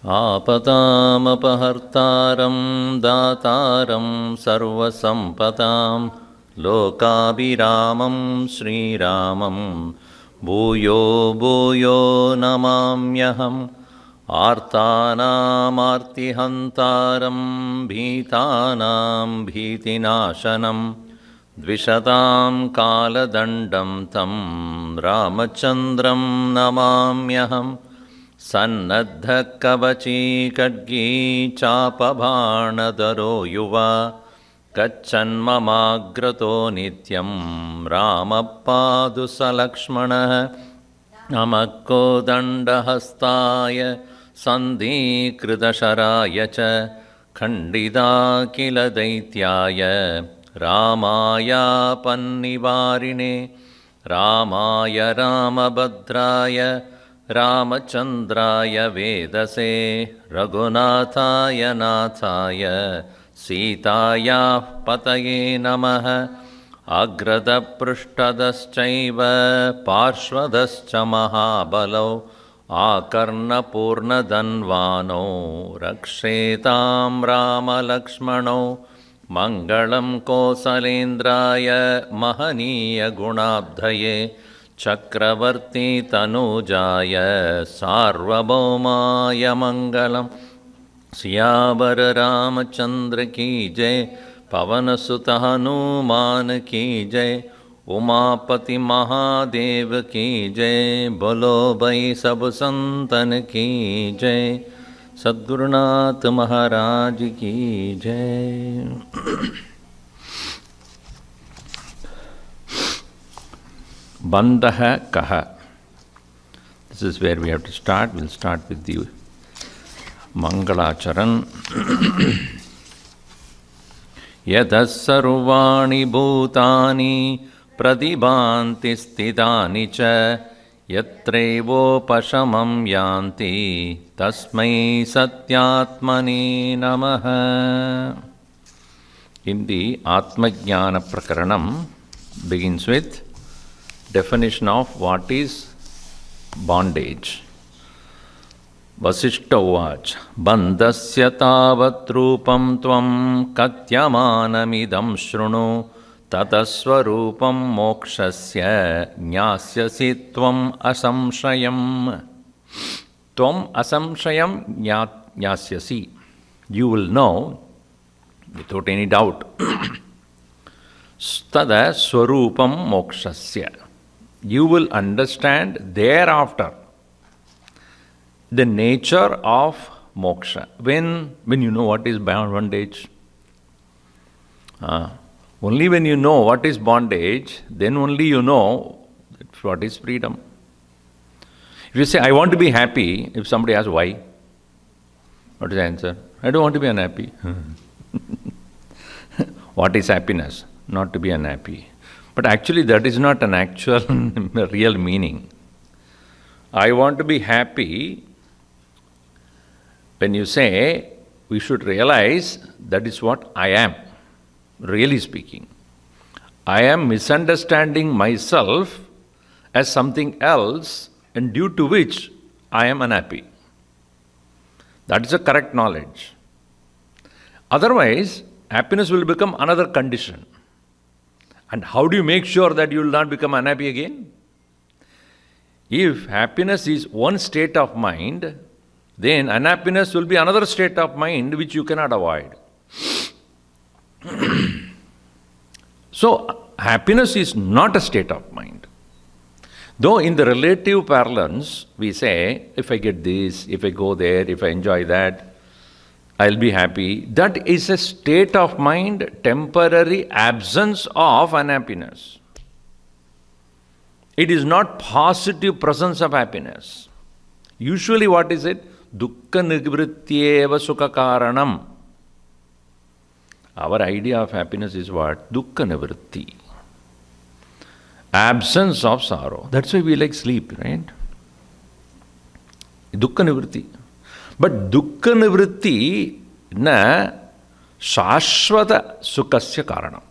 आपदामपहर्तारं दातारं सर्वसम्पदां लोकाभिरामं श्रीरामं भूयो भूयो नमाम्यहम् आर्तानामार्तिहन्तारं भीतानां भीतिनाशनं द्विषतां कालदण्डं तं रामचन्द्रं नमाम्यहम् सन्नद्धकवची खड्गी चापबाणधरो युवा कच्छन्ममाग्रतो नित्यं रामपादु सलक्ष्मणः नमः कोदण्डहस्ताय सन्धिकृतशराय च खण्डिताखिलदैत्याय रामायापन्निवारिणे रामाय रामभद्राय रामचन्द्राय वेदसे रघुनाथाय नाथाय सीतायाः पतये नमः अग्रदपृष्ठदश्चैव पार्श्वदश्च महाबलौ आकर्णपूर्णधन्वानो रक्षेतां रामलक्ष्मणौ मङ्गलं कौसलेन्द्राय महनीयगुणाब्धये चक्रवर्ती तनूजाय सार्वभौमाय मङ्गलम् सियावर रामचंद्र की जय पवन सुत हनुमान की जय उमापति महादेव की जय बोलो भाई सब संतन की जय सद्गुरुनाथ महाराज की जय। बंधः कः, this is where we have to start. We'll start with the Mangalacharan. यतः सर्वाणि भूतानि प्रतिभान्ति स्थितानि च यत्रैवोपशमं यान्ति तस्मै सत्यात्मने नमः. In the Atmajnana Prakaranam begins with definition of what is bondage. Vasishta Uvach Bandhasya tavat rupam tvam katyamanamidam shrunu tatasvarupam mokshasya jnasyasi tvam asamshayam. Tvam asamshayam jnasyasi. You will know without any doubt. Tada swarupam mokshasya. You will understand thereafter the nature of moksha. When you know what is bondage. Only when you know what is bondage, then only you know what is freedom. If you say, I want to be happy, if somebody asks why, what is the answer? I don't want to be unhappy. What is happiness? Not to be unhappy. But actually that is not an actual real meaning. I want to be happy. When you say, we should realize that is what I am, really speaking. I am misunderstanding myself as something else, and due to which I am unhappy. That is a correct knowledge. Otherwise, happiness will become another condition. And how do you make sure that you will not become unhappy again? If happiness is one state of mind, then unhappiness will be another state of mind which you cannot avoid. So, happiness is not a state of mind. Though in the relative parlance, we say, if I get this, if I go there, if I enjoy that, I'll be happy. That is a state of mind, temporary absence of unhappiness. It is not positive presence of happiness. Usually what is it? Dukkha nivrityeva sukha karanam. Our idea of happiness is what? Dukkha nivritti. Absence of sorrow. That's why we like sleep, right? Dukkha nivritti. But dukkha nivritti na shashvata sukhasya karanam.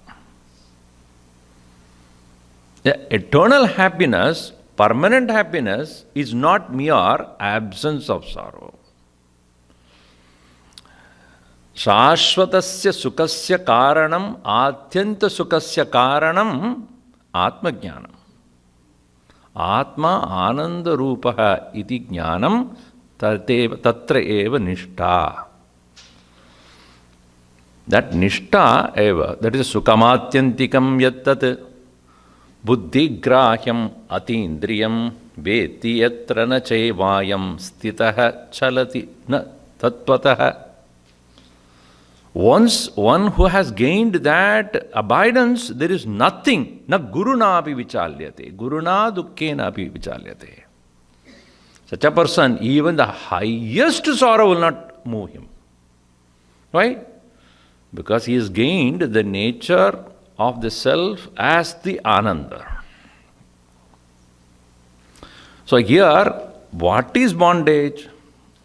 Eternal happiness, permanent happiness is not mere absence of sorrow. Shashvatasya sukasya karanam atyanta sukasya karanam atmajnanam. Atma ananda rupaha iti jnanam tatra eva nishta. That nishta eva, that is sukamatyantikam yattat buddhigrahyam atindriyam veti yatra na chevayam stitaha chalati na tattvataha. Once one who has gained that abidance, there is nothing. Na guruna api vichalyate. Guruna dukkena api vichalyate. Such a person, even the highest sorrow will not move him. Why? Because he has gained the nature of the self as the Ananda. So here, what is bondage?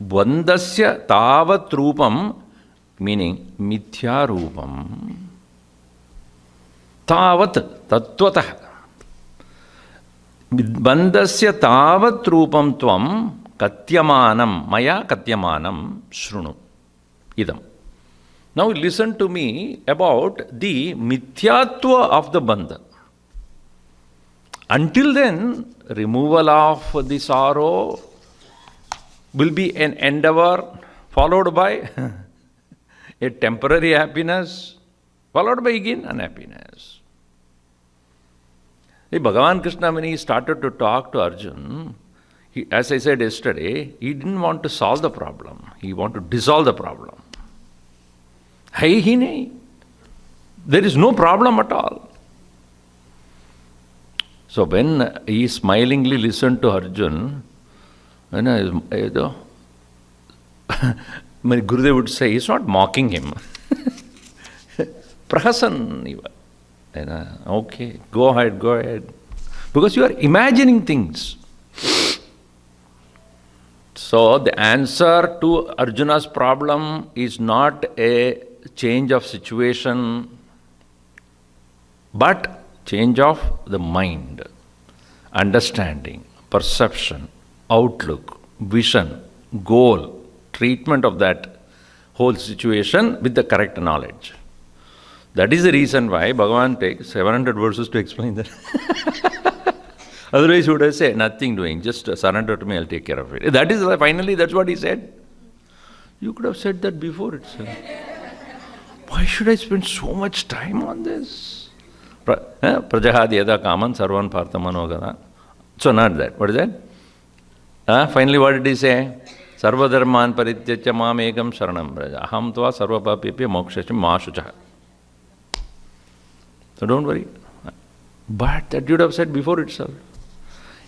Bandasya tavat rupam, meaning mithya rupam. Tavat, tattvataha. Bandasya tavat rupam tvam katyamanam, maya katyamanam shrunu. Idam. Now listen to me about the mithyatva of the bandha. Until then, removal of the sorrow will be an endeavor followed by a temporary happiness, followed by again unhappiness. Bhagavan Krishna, when he started to talk to Arjun, as I said yesterday, he didn't want to solve the problem. He wanted to dissolve the problem. Hai hi nahi. There is no problem at all. So when he smilingly listened to Arjun, Gurudev would say, he's not mocking him. Prahasan. Okay, go ahead. Because you are imagining things. So the answer to Arjuna's problem is not a change of situation, but change of the mind, understanding, perception, outlook, vision, goal, treatment of that whole situation with the correct knowledge. That is the reason why Bhagavan takes 700 verses to explain that. Otherwise, he would have said, nothing doing, just surrender to me, I'll take care of it. That is why finally, that's what he said. You could have said that before itself. Why should I spend so much time on this? Prajahadi yada kaman sarvan parthamanogada. So not that. What is that? Finally, what did he say? Sarvadharman parityacha mam ekam sharanam braja. Aham tva sarvapapipya mokshasham mashucha. So don't worry. But that you would have said before itself.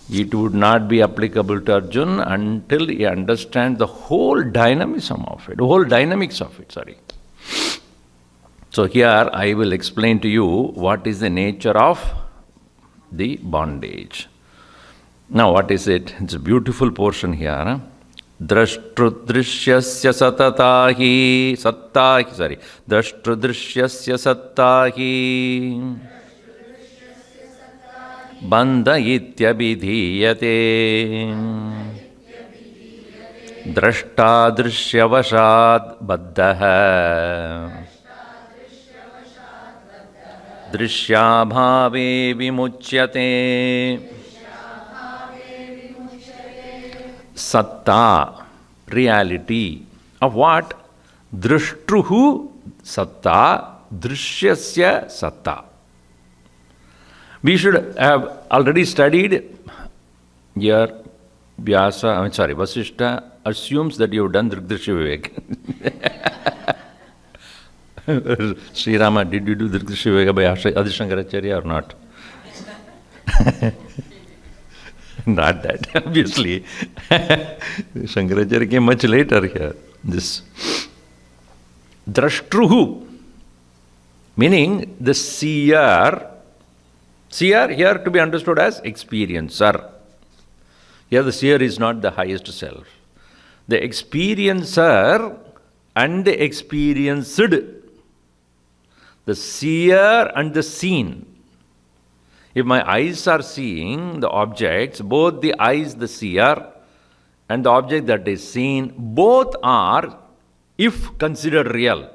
It would not be applicable to Arjun until he understands the whole dynamism of it, the whole dynamics of it, So here I will explain to you what is the nature of the bondage. Now what is it? It's a beautiful portion here. Drashtrudrishyasya satatahi Drashtrudrishyasya sattahi Bandha ityabhidhiyate Drashta drishyavashat baddhaha Drishyabhave vimuchyate. Satta, reality of what? Drishtruhu satta, drishyasya satta. We should have already studied here. Vasistha assumes that you have done Drigdrishya Vivek. Sri Rama, did you do Drigdrishya Viveka by Adi Shankaracharya or not? Not that, obviously. Shankaracharya came much later here. This Drashtruhu, meaning the seer. Seer here to be understood as experiencer. Here the seer is not the highest self. The experiencer and the experienced. The seer and the seen. If my eyes are seeing the objects, both the eyes, the seer, and the object that is seen, both are, if considered real,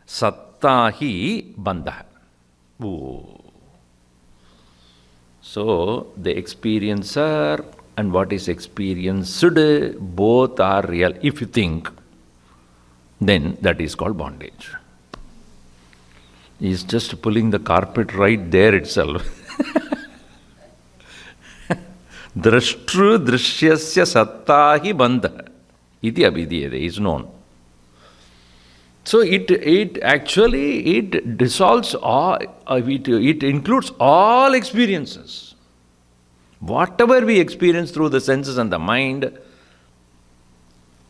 sattahi bandha. Oh. So, the experiencer and what is experienced, both are real. If you think, then that is called bondage. He is just pulling the carpet right there itself. Drashtru drishyasya sattahi bandha iti abhidhyate is known. So it actually dissolves all, it includes all experiences. Whatever we experience through the senses and the mind,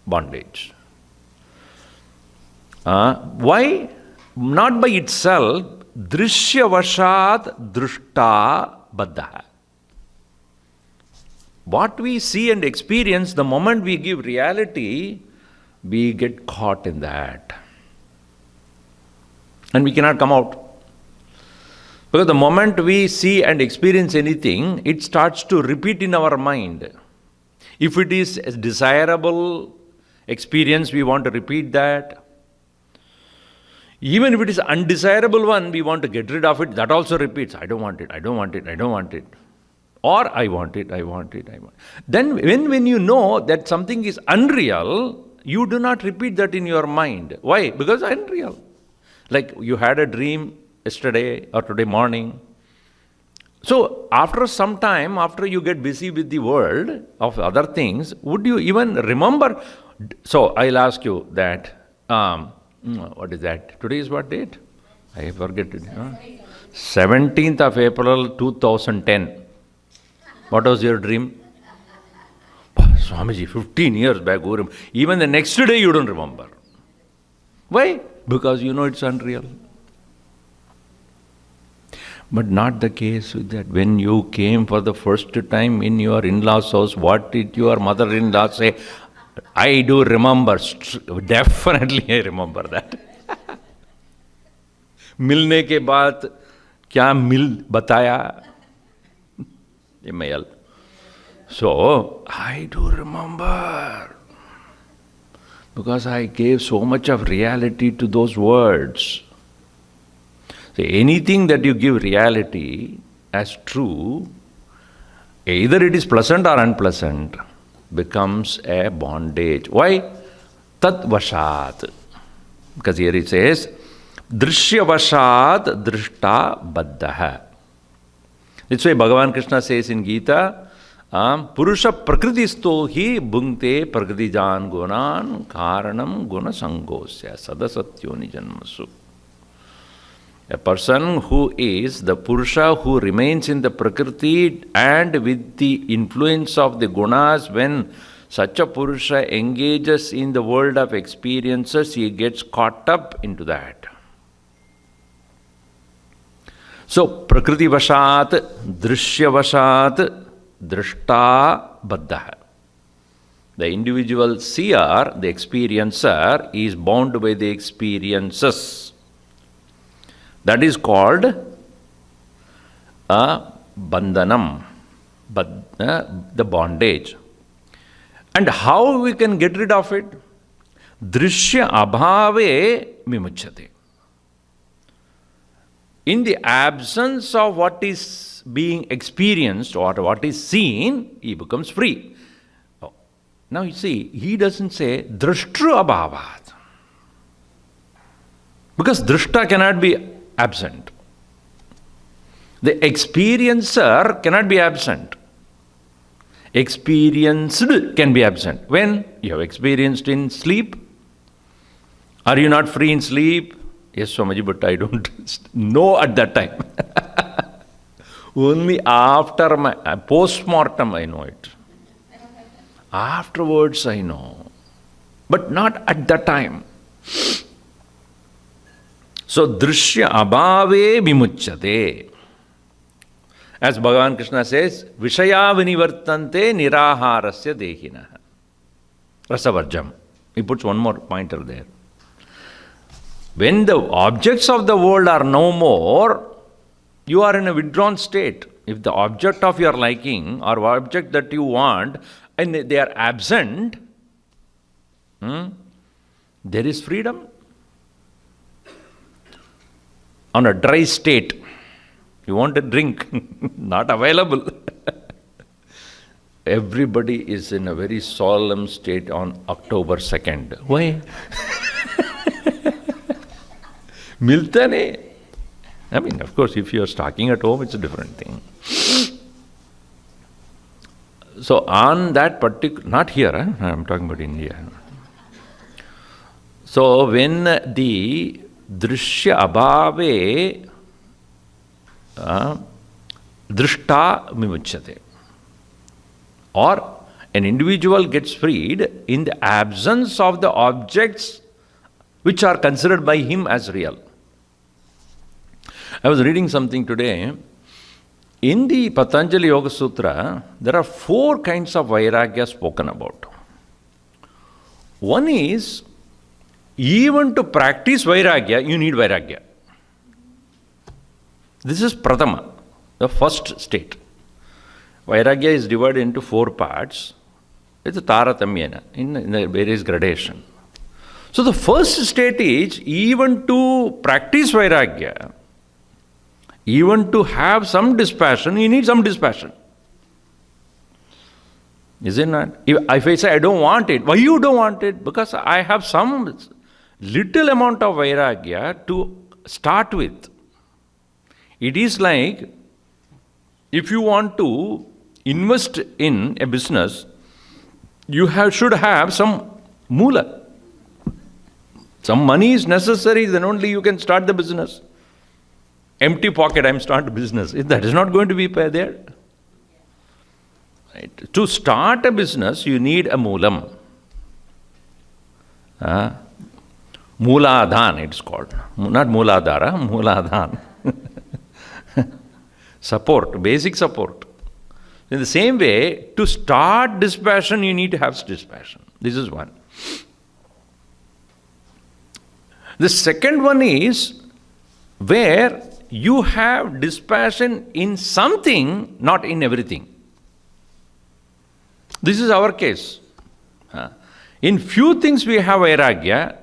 bondage. Why? Not by itself, drishya vashat drushta baddha. What we see and experience, the moment we give reality, we get caught in that. And we cannot come out. Because the moment we see and experience anything, it starts to repeat in our mind. If it is a desirable experience, we want to repeat that. Even if it is an undesirable one, we want to get rid of it. That also repeats. I don't want it, I don't want it, I don't want it. Or I want it, I want it, I want it. Then when you know that something is unreal, you do not repeat that in your mind. Why? Because it's unreal. Like you had a dream yesterday or today morning. So after some time, after you get busy with the world of other things, would you even remember? So I'll ask you that, what is that? Today is what date? I forget it. 17th of April 2010. What was your dream? Swamiji, 15 years back. Even the next day you don't remember. Why? Because you know it's unreal. But not the case with that. When you came for the first time in your in-laws' house, what did your mother-in-law say? I do remember. Definitely I remember that. मिलने के बाद क्या मिल बताया? Email. So, I do remember. Because I gave so much of reality to those words. So anything that you give reality as true, either it is pleasant or unpleasant, becomes a bondage. Why? Tat vashat. Because here it says, drishya vashat drishta baddha. That's why Bhagavan Krishna says in Gita, Purusha prakritisto hi bhungte prakritijan gunan karanam guna sangosya sadasatyoni janmasu. A person who is the Purusha who remains in the Prakriti and with the influence of the gunas, when such a Purusha engages in the world of experiences, he gets caught up into that. So, Prakriti Vashat, Drishya Vashat, Drishta Baddha. The individual seer, the experiencer, is bound by the experiences. That is called a bandhanam, the bondage. And how we can get rid of it? Drishya abhave vimuchyate. In the absence of what is being experienced or what is seen, he becomes free. Oh. Now you see, he doesn't say drishtru abhavat. Because drishta cannot be absent. The experiencer cannot be absent. Experienced can be absent. When? You have experienced in sleep. Are you not free in sleep? Yes, Swamiji, but I don't know at that time. Only after my post-mortem I know it. Afterwards I know. But not at that time. So, drishya abhave vimuchyate. As Bhagavan Krishna says, Vishaya vinivartante niraharasya dehina. Rasavarjam. He puts one more pointer there. When the objects of the world are no more, you are in a withdrawn state. If the object of your liking or object that you want, and they are absent, there is freedom. on a dry state. You want a drink, not available. Everybody is in a very solemn state on October 2nd. Why? Milta nahi. I mean, of course, if you are stocking at home, it's a different thing. So on that particular, not here, I'm talking about India. So when the drishya abhave drishta vimuchyate, or an individual gets freed in the absence of the objects which are considered by him as real. I was reading something today. In the Patanjali Yoga Sutra, there are 4 kinds of vairagya spoken about. One is, even to practice vairagya, you need vairagya. This is pratama, the first state. Vairagya is divided into 4 parts. It's a taratamyena, in the various gradation. So the first state is, even to practice vairagya, even to have some dispassion, you need some dispassion. Is it not? If I say I don't want it, why you don't want it? Because I have some little amount of vairagya to start with. It is like, if you want to invest in a business, you should have some moola. Some money is necessary, then only you can start the business. Empty pocket, I'm starting a business. That is not going to be there. Right. To start a business, you need a moolam. Mooladhan, it's called. Not mooladhara, mooladhan. Support, basic support. In the same way, to start dispassion, you need to have dispassion. This is one. The second one is where you have dispassion in something, not in everything. This is our case. In few things we have vairagya,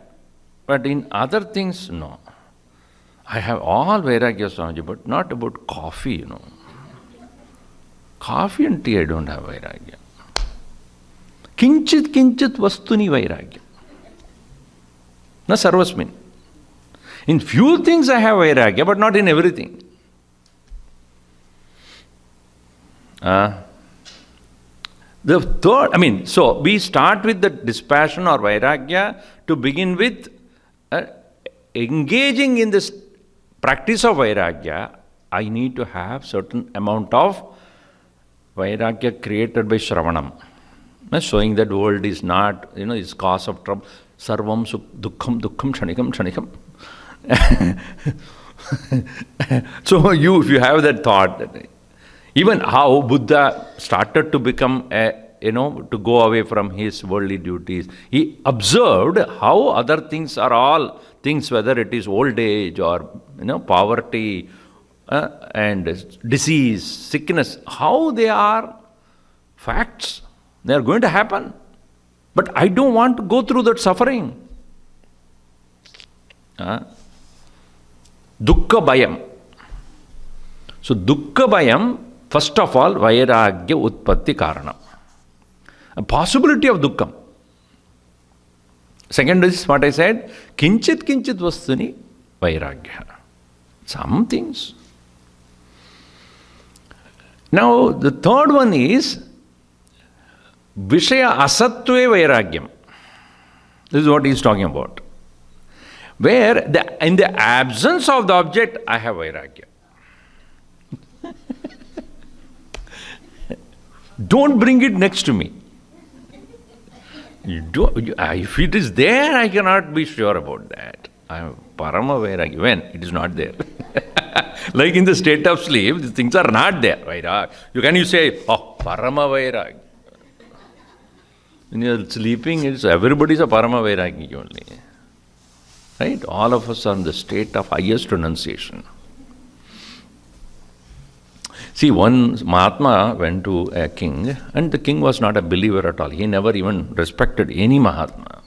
but in other things, no. I have all vairagya, Swamiji, but not about coffee, Coffee and tea, I don't have vairagya. Kinchit vastuni vairagya. Na sarvasmin. In few things I have vairagya, but not in everything. The third, so we start with the dispassion or vairagya to begin with. Engaging in this practice of vairagya, I need to have certain amount of vairagya created by Shravanam. Showing that world is not, is cause of trouble. Sarvam dukkham kshanikam. So if you have that thought, even how Buddha started to become to go away from his worldly duties, he observed how other things are all things, whether it is old age or poverty and disease, sickness, how they are facts. They are going to happen. But I don't want to go through that suffering. Dukkha bayam. So dukkha bayam, first of all, vairagya utpatti karanam. A possibility of dukkham. Second is what I said, kinchit vastuni vairagya. Some things. Now the third one is Vishaya asatve vairagyam. This is what he is talking about. Where in the absence of the object, I have vairagya. Don't bring it next to me. If it is there, I cannot be sure about that. I am parama vairagya when it is not there. Like in the state of sleep, these things are not there. Can you say, oh, parama vairagya? When you are sleeping, everybody is a parama vairagya only. Right? All of us are in the state of highest renunciation. See, one Mahatma went to a king, and the king was not a believer at all. He never even respected any Mahatma.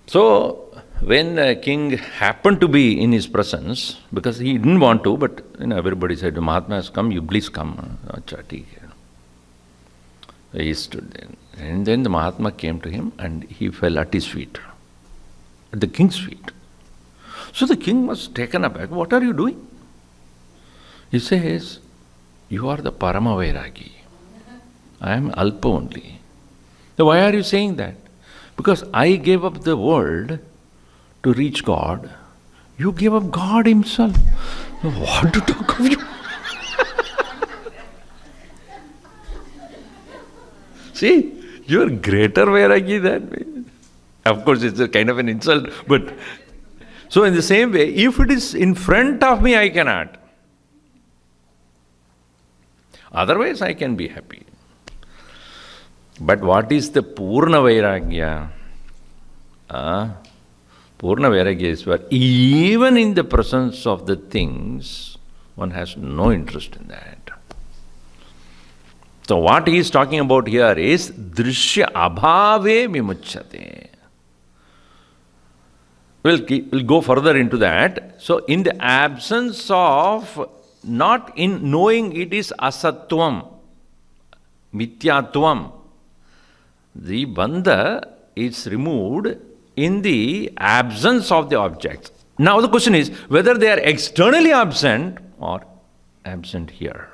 So, When a king happened to be in his presence, because he didn't want to, but everybody said, Mahatma has come, you please come. Acha, theek hai. He stood there. And then the Mahatma came to him and he fell at his feet, at the king's feet. So the king was taken aback. What are you doing? He says, you are the Parama Vairagi. I am Alpa only. So why are you saying that? Because I gave up the world to reach God. You gave up God himself. What to talk of you? See, you are greater Vairagi than me. Of course, it's a kind of an insult, but so in the same way, if it is in front of me, I cannot. Otherwise, I can be happy. But what is the Purna Vairagya? Purna Vairagya is where even in the presence of the things, one has no interest in that. So what he is talking about here is Drishya Abhave Vimuchyate. We'll go further into that. So in the absence of, not in knowing it is asatvam, mithyatvam, the bandha is removed in the absence of the objects. Now the question is whether they are externally absent or absent here.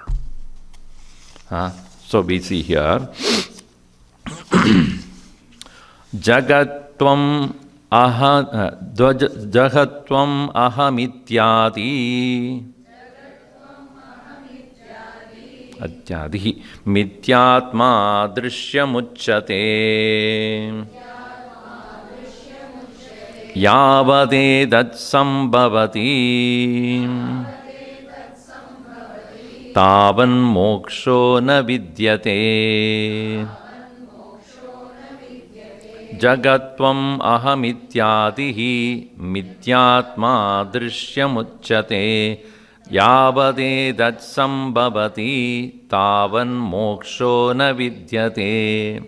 So we see here Jagatvam Jagatvam ahamityati Atyadihi Mityatma Drishyamuchyate Yavade dat sambhavati Tavan moksho na vidyate Jagatvam ahamityadihi Mityatma Drishyamuchyate Yavade dat sambhavati Tavan moksho na vidyate.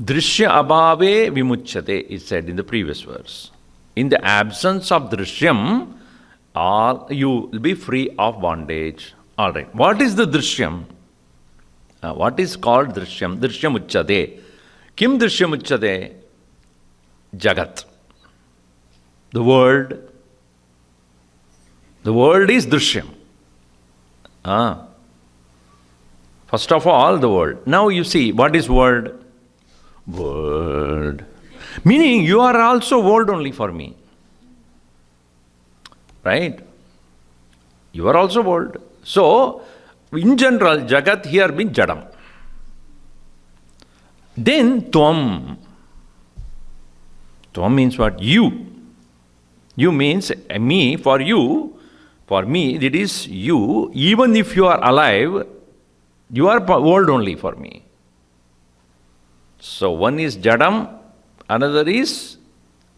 Drishya abhave vimuchyate is said in the previous verse. In the absence of drishyam, you will be free of bondage. All right. What is the drishyam? What is called drishyam? Drishyam uchyate. Kim drishyam uchyate? Jagat. The world. The world is drishyam. First of all, the world. Now you see, what is world? World. Meaning you are also world only for me. Right? You are also world. So, in general, Jagat here means Jadam. Then Tvam. Tvam means what? You. You means me, for you. For me, it is you. Even if you are alive, you are world only for me. So one is Jadam, another is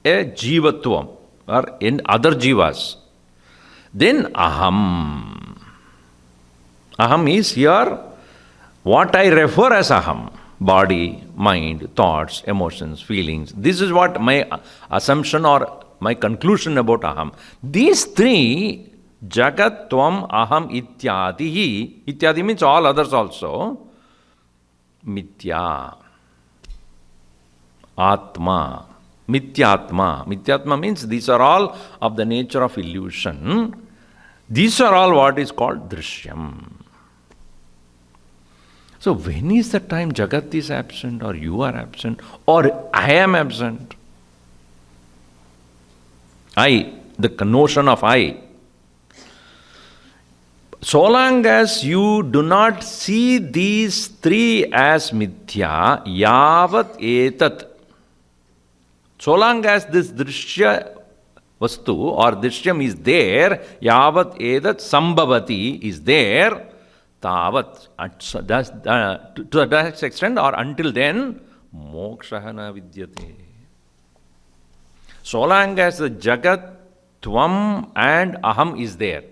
a Jivatvam, or in other Jivas. Then Aham. Aham is here what I refer as Aham. Body, mind, thoughts, emotions, feelings. This is what my assumption or my conclusion about Aham. These three, Jagat, Tvam, Aham, Ityadihi. Ityadi means all others also. Mithya. Atma. Mithyatma. Mithyatma means these are all of the nature of illusion. These are all what is called Drishyam. So when is the time Jagat is absent, or you are absent, or I am absent? I, the notion of I. So long as you do not see these three as mithya, yavat etat. So long as this drishya vastu or drishyam is there, yavat etat sambhavati is there, tavat, to that extent or until then, mokshahana vidyate. So long as the Jagat, Tvam and Aham is there,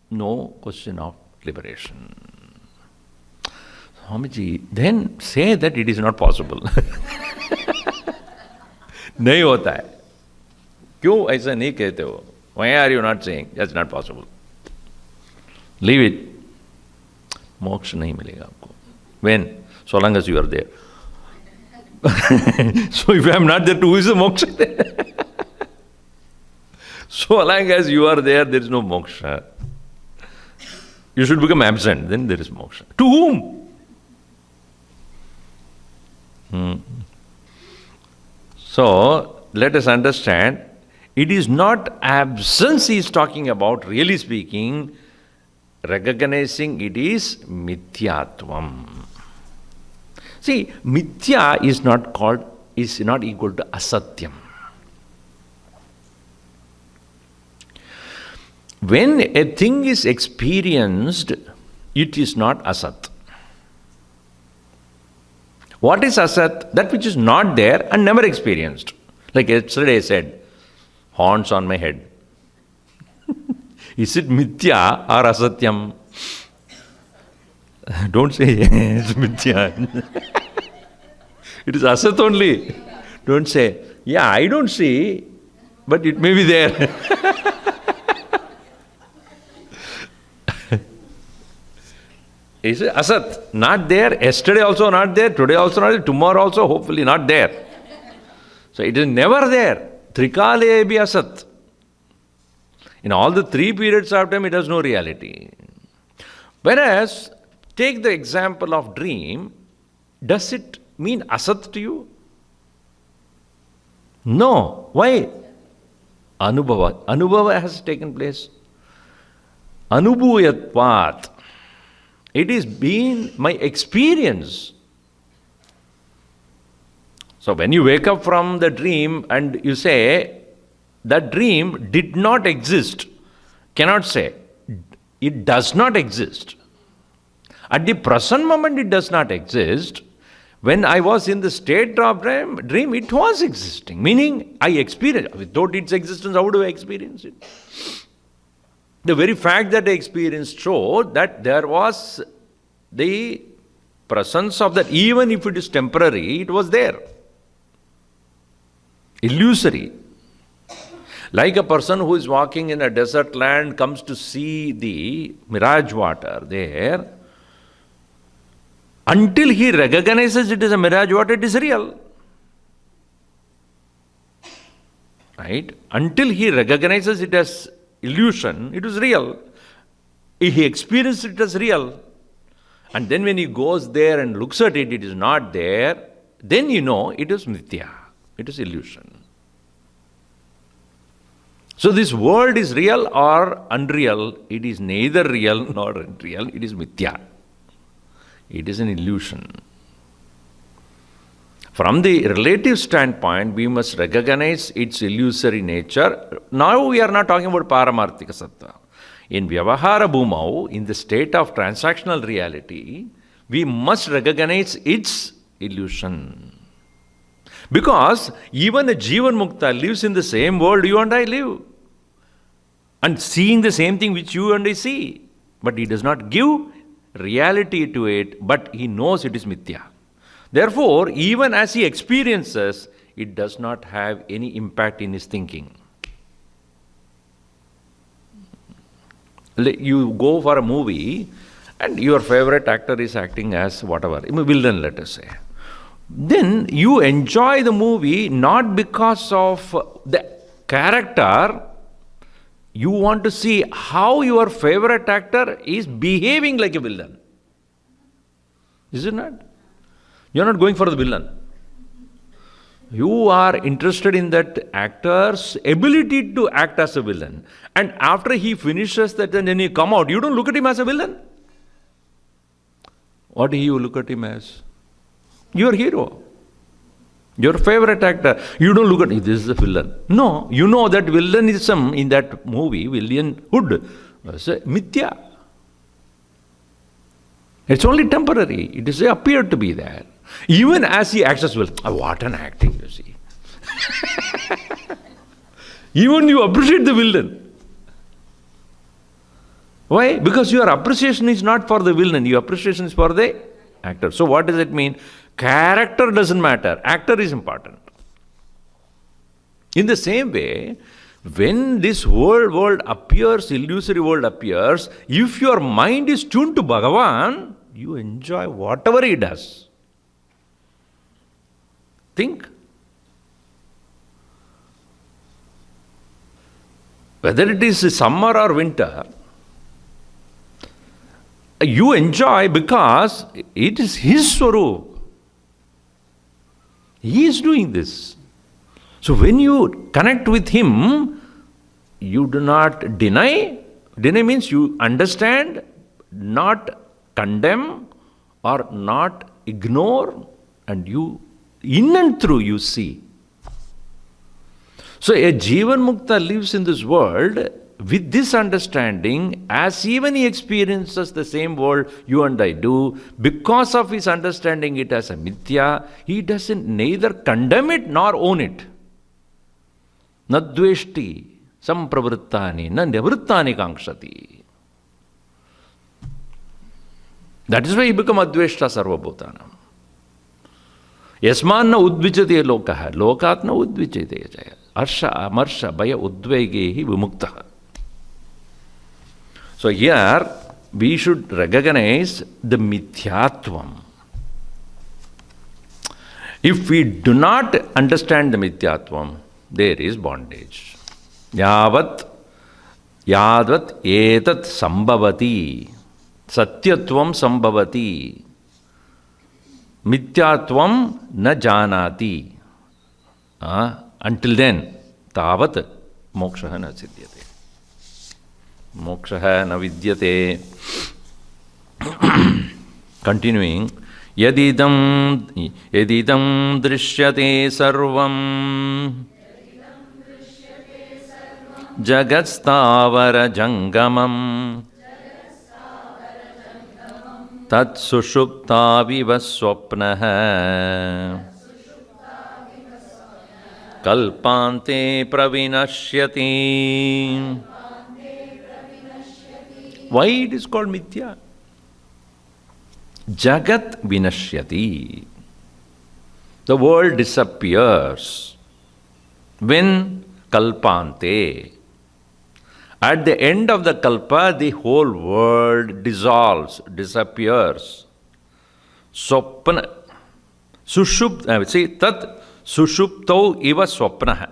no question of liberation. Swamiji, then say that it is not possible. नहीं होता है. क्यों ऐसा नहीं कहते हो? Why are you not saying? That's not possible. Leave it. मोक्ष नहीं मिलेगा आपको. When? So long as you are there. So if I am not there, who is the moksha there? So long as you are there, there is no moksha. You should become absent, then there is moksha. To whom? So, let us understand, it is not absence he is talking about, really speaking, recognizing it is mithyatvam. See, mithya is not equal to asatyam. When a thing is experienced, it is not asat. What is asat? That which is not there and never experienced. Like yesterday I said, horns on my head. Is it mithya or asatyam? Don't say it's mithya. It is asat only. Don't say, yeah, I don't see, but it may be there. Is it asat? Not there. Yesterday also not there. Today also not there. Tomorrow also hopefully not there. So it is never there. Trikale be asat. In all the 3 periods of time, it has no reality. Whereas, take the example of dream. Does it mean asat to you? No. Why? Anubhava. Anubhava has taken place. Anubhuyatvat. It is been my experience. So when you wake up from the dream and you say, that dream did not exist, cannot say, it does not exist. At the present moment it does not exist. When I was in the state of dream, it was existing. Meaning, I experienced. Without its existence, how do I experience it? The very fact that I experienced showed that there was the presence of that, even if it is temporary, it was there. Illusory. Like a person who is walking in a desert land comes to see the mirage water there, until he recognizes it is a mirage water, it is real. Right? Until he recognizes it as illusion, it is real. He experiences it as real. And then when he goes there and looks at it, it is not there, then you know it is mithya, it is illusion. So this world is real or unreal, it is neither real nor unreal, it is mithya. It is an illusion. From the relative standpoint, we must recognize its illusory nature. Now we are not talking about paramarthika sattva. In Vyavahara Bhumau, in the state of transactional reality, we must recognize its illusion. Because even a Jivan Mukta lives in the same world you and I live. And seeing the same thing which you and I see. But he does not give reality to it, but he knows it is mithya. Therefore, even as he experiences, it does not have any impact in his thinking. You go for a movie and your favorite actor is acting as whatever, a villain, let us say. Then you enjoy the movie not because of the character. You want to see how your favorite actor is behaving like a villain. Is it not? You are not going for the villain. You are interested in that actor's ability to act as a villain. And after he finishes that and then he come out, you don't look at him as a villain. What do you look at him as? Your hero. Your favorite actor. You don't look at him, this is a villain. No, you know that villainism in that movie, villainhood, was a mithya. It's only temporary. It is appeared to be there. Even as he acts as well, what an acting, you see. Even you appreciate the villain. Why? Because your appreciation is not for the villain, your appreciation is for the actor. So what does it mean? Character doesn't matter, actor is important. In the same way, when this whole world appears, illusory world appears, if your mind is tuned to Bhagavan, you enjoy whatever he does. Think. Whether it is summer or winter, you enjoy because it is his Swarup. He is doing this. So when you connect with him, you do not deny. Deny means you understand, not condemn or not ignore, and you, in and through, you see. So a Jivan Mukta lives in this world with this understanding, as even he experiences the same world you and I do, because of his understanding it as a mithya, he doesn't neither condemn it nor own it. Nadveshti sampravrittani na nivrittani kankshati. That is why he become adveshta sarvabhutanam. Yasman na udvijate lokaha, lokat na udvijate jaya. Arsha amarsha bhaya udvegehi vimuktaha. So here we should recognize the mithyatvam. If we do not understand the mithyatvam, there is bondage. Yavat etat sambhavati, satyatvam sambhavati, mithyatvam na janati. Until then, tavat moksha na siddhyate. Moksha na vidyate. Continuing, yadidam drishyate sarvam jagat stavara jangamam tat sushuptaviva swapnaha kalpante pravinashyati. Why it is called mithya? Jagat vinashyati. The world disappears. When? Kalpante. At the end of the kalpa, the whole world dissolves, disappears. Swapna. Sushupt, see, tat sushuptau iva swapnaha.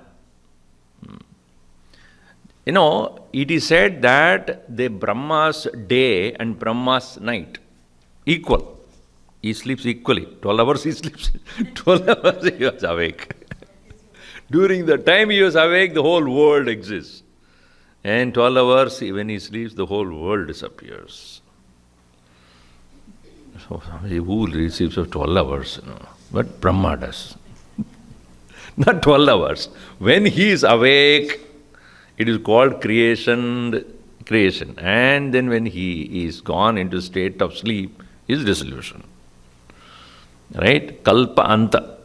You know, it is said that the Brahma's day and Brahma's night equal. He sleeps equally. 12 hours he sleeps. 12 hours he was awake. During the time he was awake, the whole world exists. And 12 hours when he sleeps, the whole world disappears. So who receives of 12 hours? You know? But Brahma does. Not 12 hours. When he is awake, it is called creation. And then when he is gone into state of sleep, is dissolution. Right? Kalpa anta.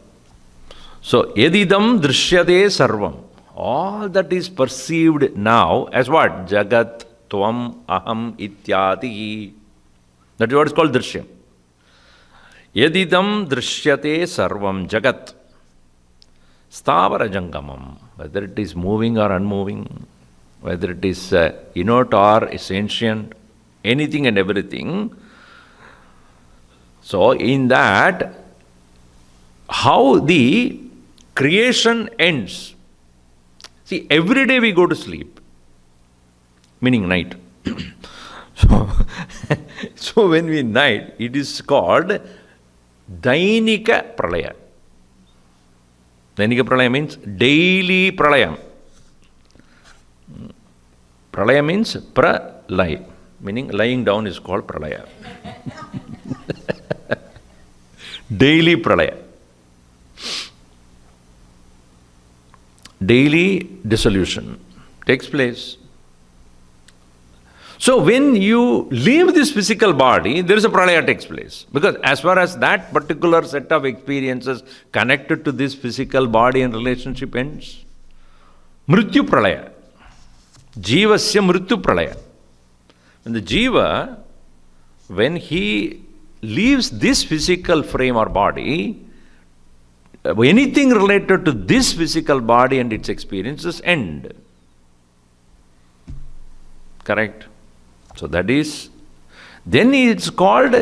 So, yadidam drishyate sarvam. All that is perceived now as what? Jagat, tvam, aham, ityadi. That is what is called drishyam. Yadidam drishyate sarvam jagat. Stavara jangamam. Whether it is moving or unmoving, whether it is inert or sentient, anything and everything. So, in that, how the creation ends. See, every day we go to sleep, meaning night. So when we night, it is called Dainika Pralaya. Dainika Pralaya means daily Pralayam. Pralaya means pralay, meaning lying down is called Pralaya. Daily Pralaya. Daily dissolution takes place. So when you leave this physical body, there is a pralaya takes place. Because as far as that particular set of experiences connected to this physical body and relationship ends, mrityu pralaya. Jivasya mrityu pralaya. When the jiva, when he leaves this physical frame or body, anything related to this physical body and its experiences end. Correct? So that is, then it's called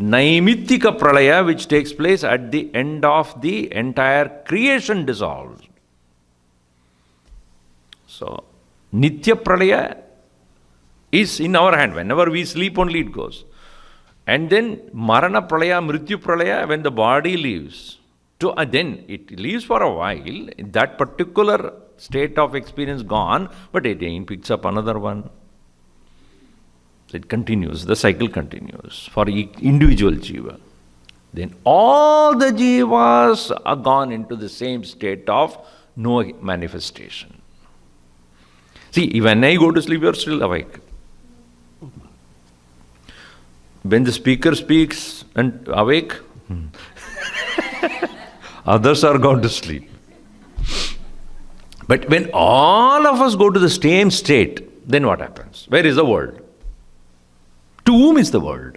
Naimittika Pralaya, which takes place at the end of the entire creation dissolves. So, Nitya Pralaya is in our hand. Whenever we sleep only it goes. And then Marana Pralaya, Mrityu Pralaya, when the body leaves. Then it leaves for a while, that particular state of experience gone, but it again picks up another one. It continues, the cycle continues for individual jiva. Then all the jivas are gone into the same state of no manifestation. See, when I go to sleep, you are still awake. When the speaker speaks and awake, others are gone to sleep. But when all of us go to the same state, then what happens? Where is the world? To whom is the world?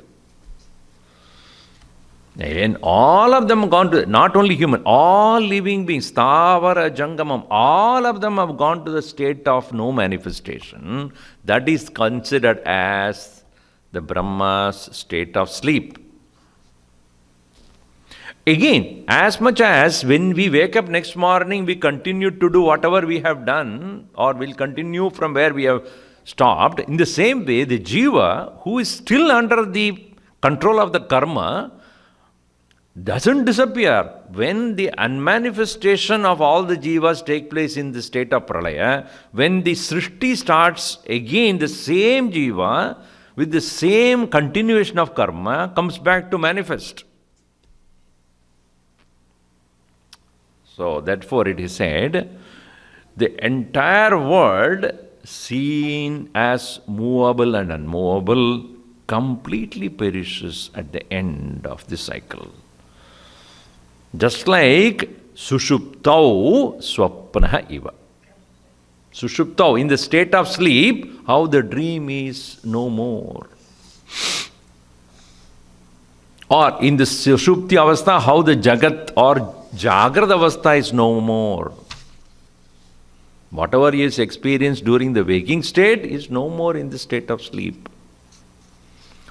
And all of them have gone to, not only human, all living beings, Stavara, Jangamam, all of them have gone to the state of no manifestation. That is considered as the Brahma's state of sleep. Again, as much as when we wake up next morning, we continue to do whatever we have done, or will continue from where we have stopped, in the same way, the jiva, who is still under the control of the karma, doesn't disappear. When the unmanifestation of all the jivas take place in the state of pralaya, when the srishti starts again, the same jiva with the same continuation of karma comes back to manifest. So therefore it is said, the entire world seen as movable and unmovable completely perishes at the end of the cycle. Just like Sushuptau Swapnaha Iva. Sushuptau, in the state of sleep, how the dream is no more. Or in the Sushupti Avastha, how the Jagat or Jagrad Avastha is no more. Whatever is experienced during the waking state is no more in the state of sleep.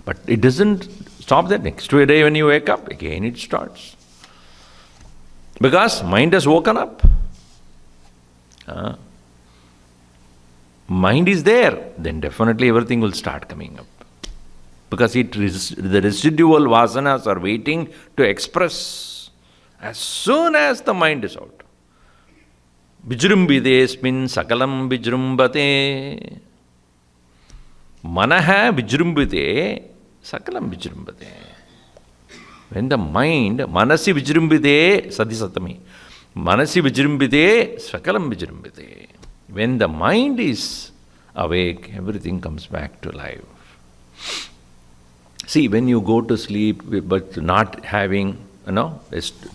But it doesn't stop there. Next day when you wake up, again it starts. Because mind has woken up. Mind is there, then definitely everything will start coming up. Because the residual vasanas are waiting to express as soon as the mind is out. Vijrumbidesmin sakalam vijrumbate. Manaha vijrumbite sakalam vijrumbate. When the mind, manasi vijrumbite, sadhisatami, manasi vijrumbite, sakalam vijrumbite. When the mind is awake, everything comes back to life. See, when you go to sleep, but not having,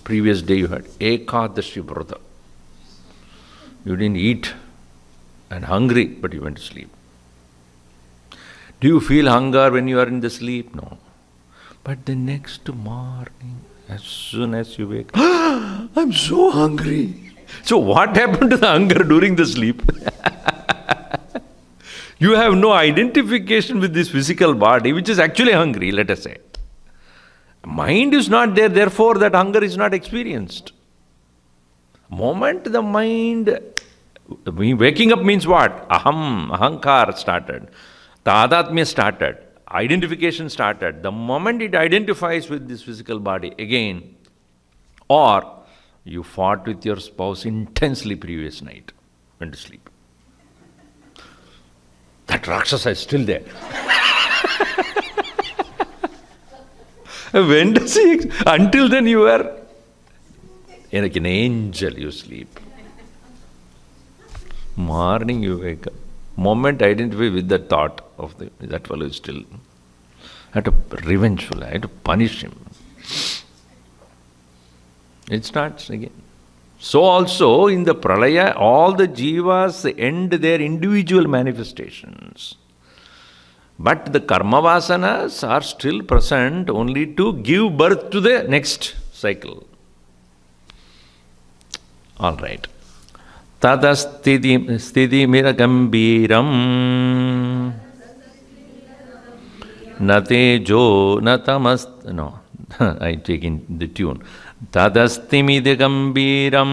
previous day you had Ekadashi Vrata. You didn't eat and hungry, but you went to sleep. Do you feel hunger when you are in the sleep? No. But the next morning, as soon as you wake, I'm so hungry. So what happened to the hunger during the sleep? You have no identification with this physical body, which is actually hungry, let us say. Mind is not there, therefore that hunger is not experienced. Moment the mind, waking up means what? Ahankar started. Tadatmya started. Identification started. The moment it identifies with this physical body again, or you fought with your spouse intensely previous night, went to sleep. That Rakshasa is still there. When does he? Until then you were like an angel, you sleep. Morning you wake up. Moment identify with the thought of that fellow is still. I had to revengeful, I had to punish him. It starts again. So also in the pralaya, all the jivas end their individual manifestations. But the karma vasanas are still present only to give birth to the next cycle. All right. Tadasthiti miragambiram natejo natamast. No, I take in the tune. Tadastimidagambiram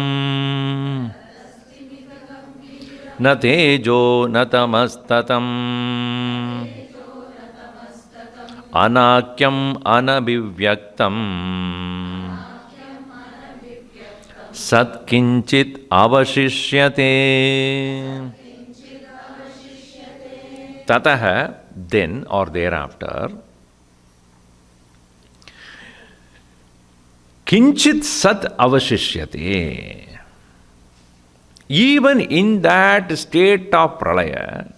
natejo natamastatam anakyam anabivyaktam sat kinchit avashishyate. Tataha, then or thereafter, kinchit sat avashishyate. Even in that state of pralaya,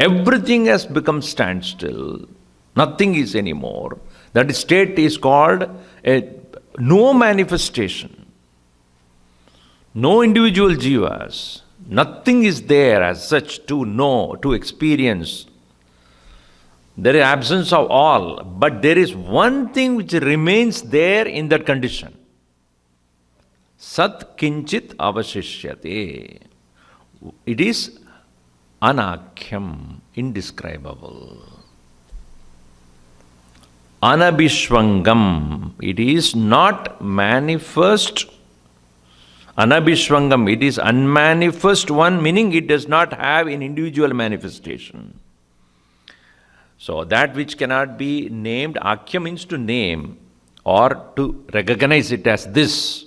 everything has become standstill. Nothing is anymore. That state is called no manifestation. No individual jivas. Nothing is there as such to know, to experience. There is absence of all. But there is one thing which remains there in that condition. Sat kinchit avashishyate. It is anakyam, indescribable. Anabhishvangam, it is not manifest. Anabhishvangam, it is unmanifest one, meaning it does not have an individual manifestation. So that which cannot be named, akya means to name or to recognize it as this.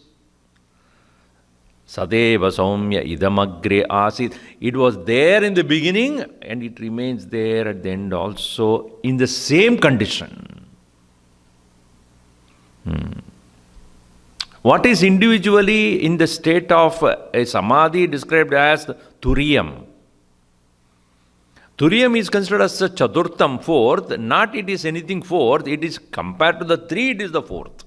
Sadeva Saumya idamagre asit. It was there in the beginning and it remains there at the end also in the same condition. What is individually in the state of a samadhi described as turiyam? Turiyam is considered as a chaturtham, fourth. Not it is anything fourth. It is compared to the three, it is the fourth.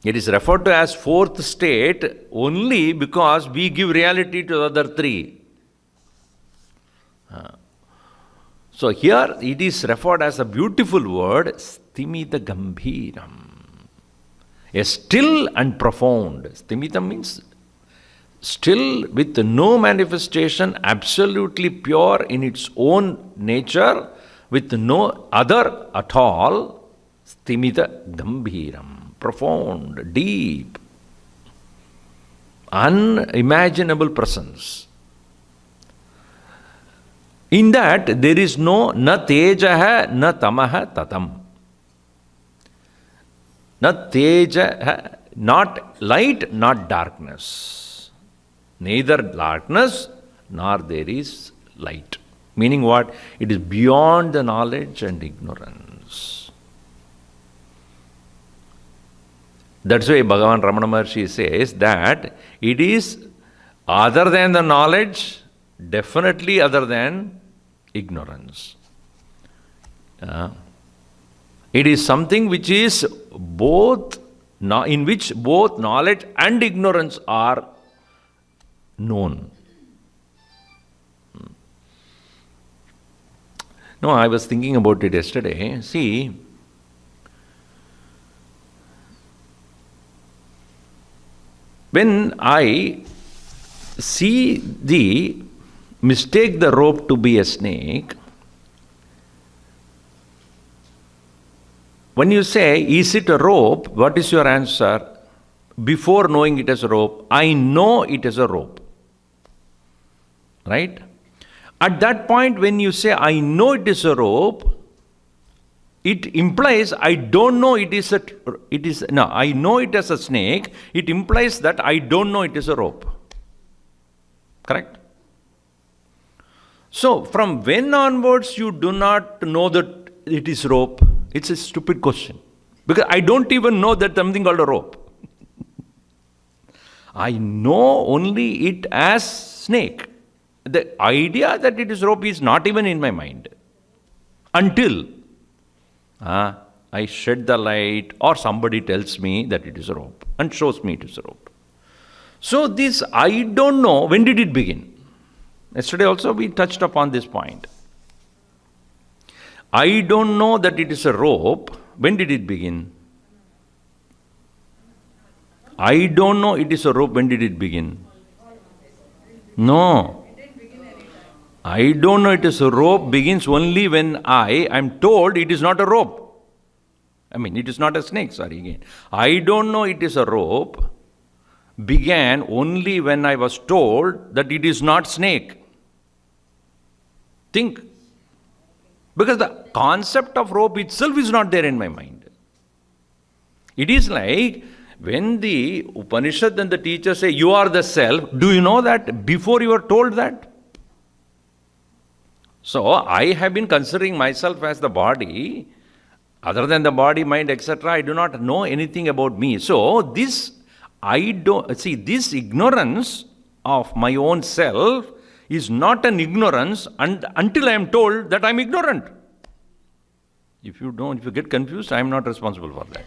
It is referred to as fourth state only because we give reality to the other three. So here it is referred as a beautiful word, sthimita gambhiram. A still and profound. Sthimita means still with no manifestation, absolutely pure in its own nature, with no other at all. Sthimita gambhiram. Profound, deep, unimaginable presence. In that there is no na tejaha, na tamaha tatam. Na tejaha, not light, not darkness. Neither darkness nor there is light. Meaning what? It is beyond the knowledge and ignorance. That's why Bhagavan Ramana Maharshi says that it is other than the knowledge, definitely other than ignorance. It is something which is both, in which both knowledge and ignorance are known. No, I was thinking about it yesterday. See, when I mistake the rope to be a snake, when you say, is it a rope? What is your answer? Before knowing it as a rope, I know it is a rope. Right? At that point, when you say, I know it is a rope, it implies I don't know I know it as a snake. It implies that I don't know it is a rope. Correct? So, from when onwards you do not know that it is rope? It's a stupid question. Because I don't even know that something called a rope. I know only it as snake. The idea that it is rope is not even in my mind. Until I shed the light or somebody tells me that it is a rope and shows me it is a rope. So this I don't know, when did it begin? Yesterday also we touched upon this point. I don't know that it is a rope. When did it begin? I don't know it is a rope. When did it begin? No. I don't know it is a rope begins only when I am told it is not a rope. I mean, it is not a snake, sorry again. I don't know it is a rope began only when I was told that it is not snake. Think. Because the concept of rope itself is not there in my mind. It is like when the Upanishad and the teacher say, you are the self, do you know that before you were told that? So, I have been considering myself as the body. Other than the body, mind, etc., I do not know anything about me. So, this ignorance of my own self is not an ignorance until I am told that I am ignorant. If you get confused, I am not responsible for that.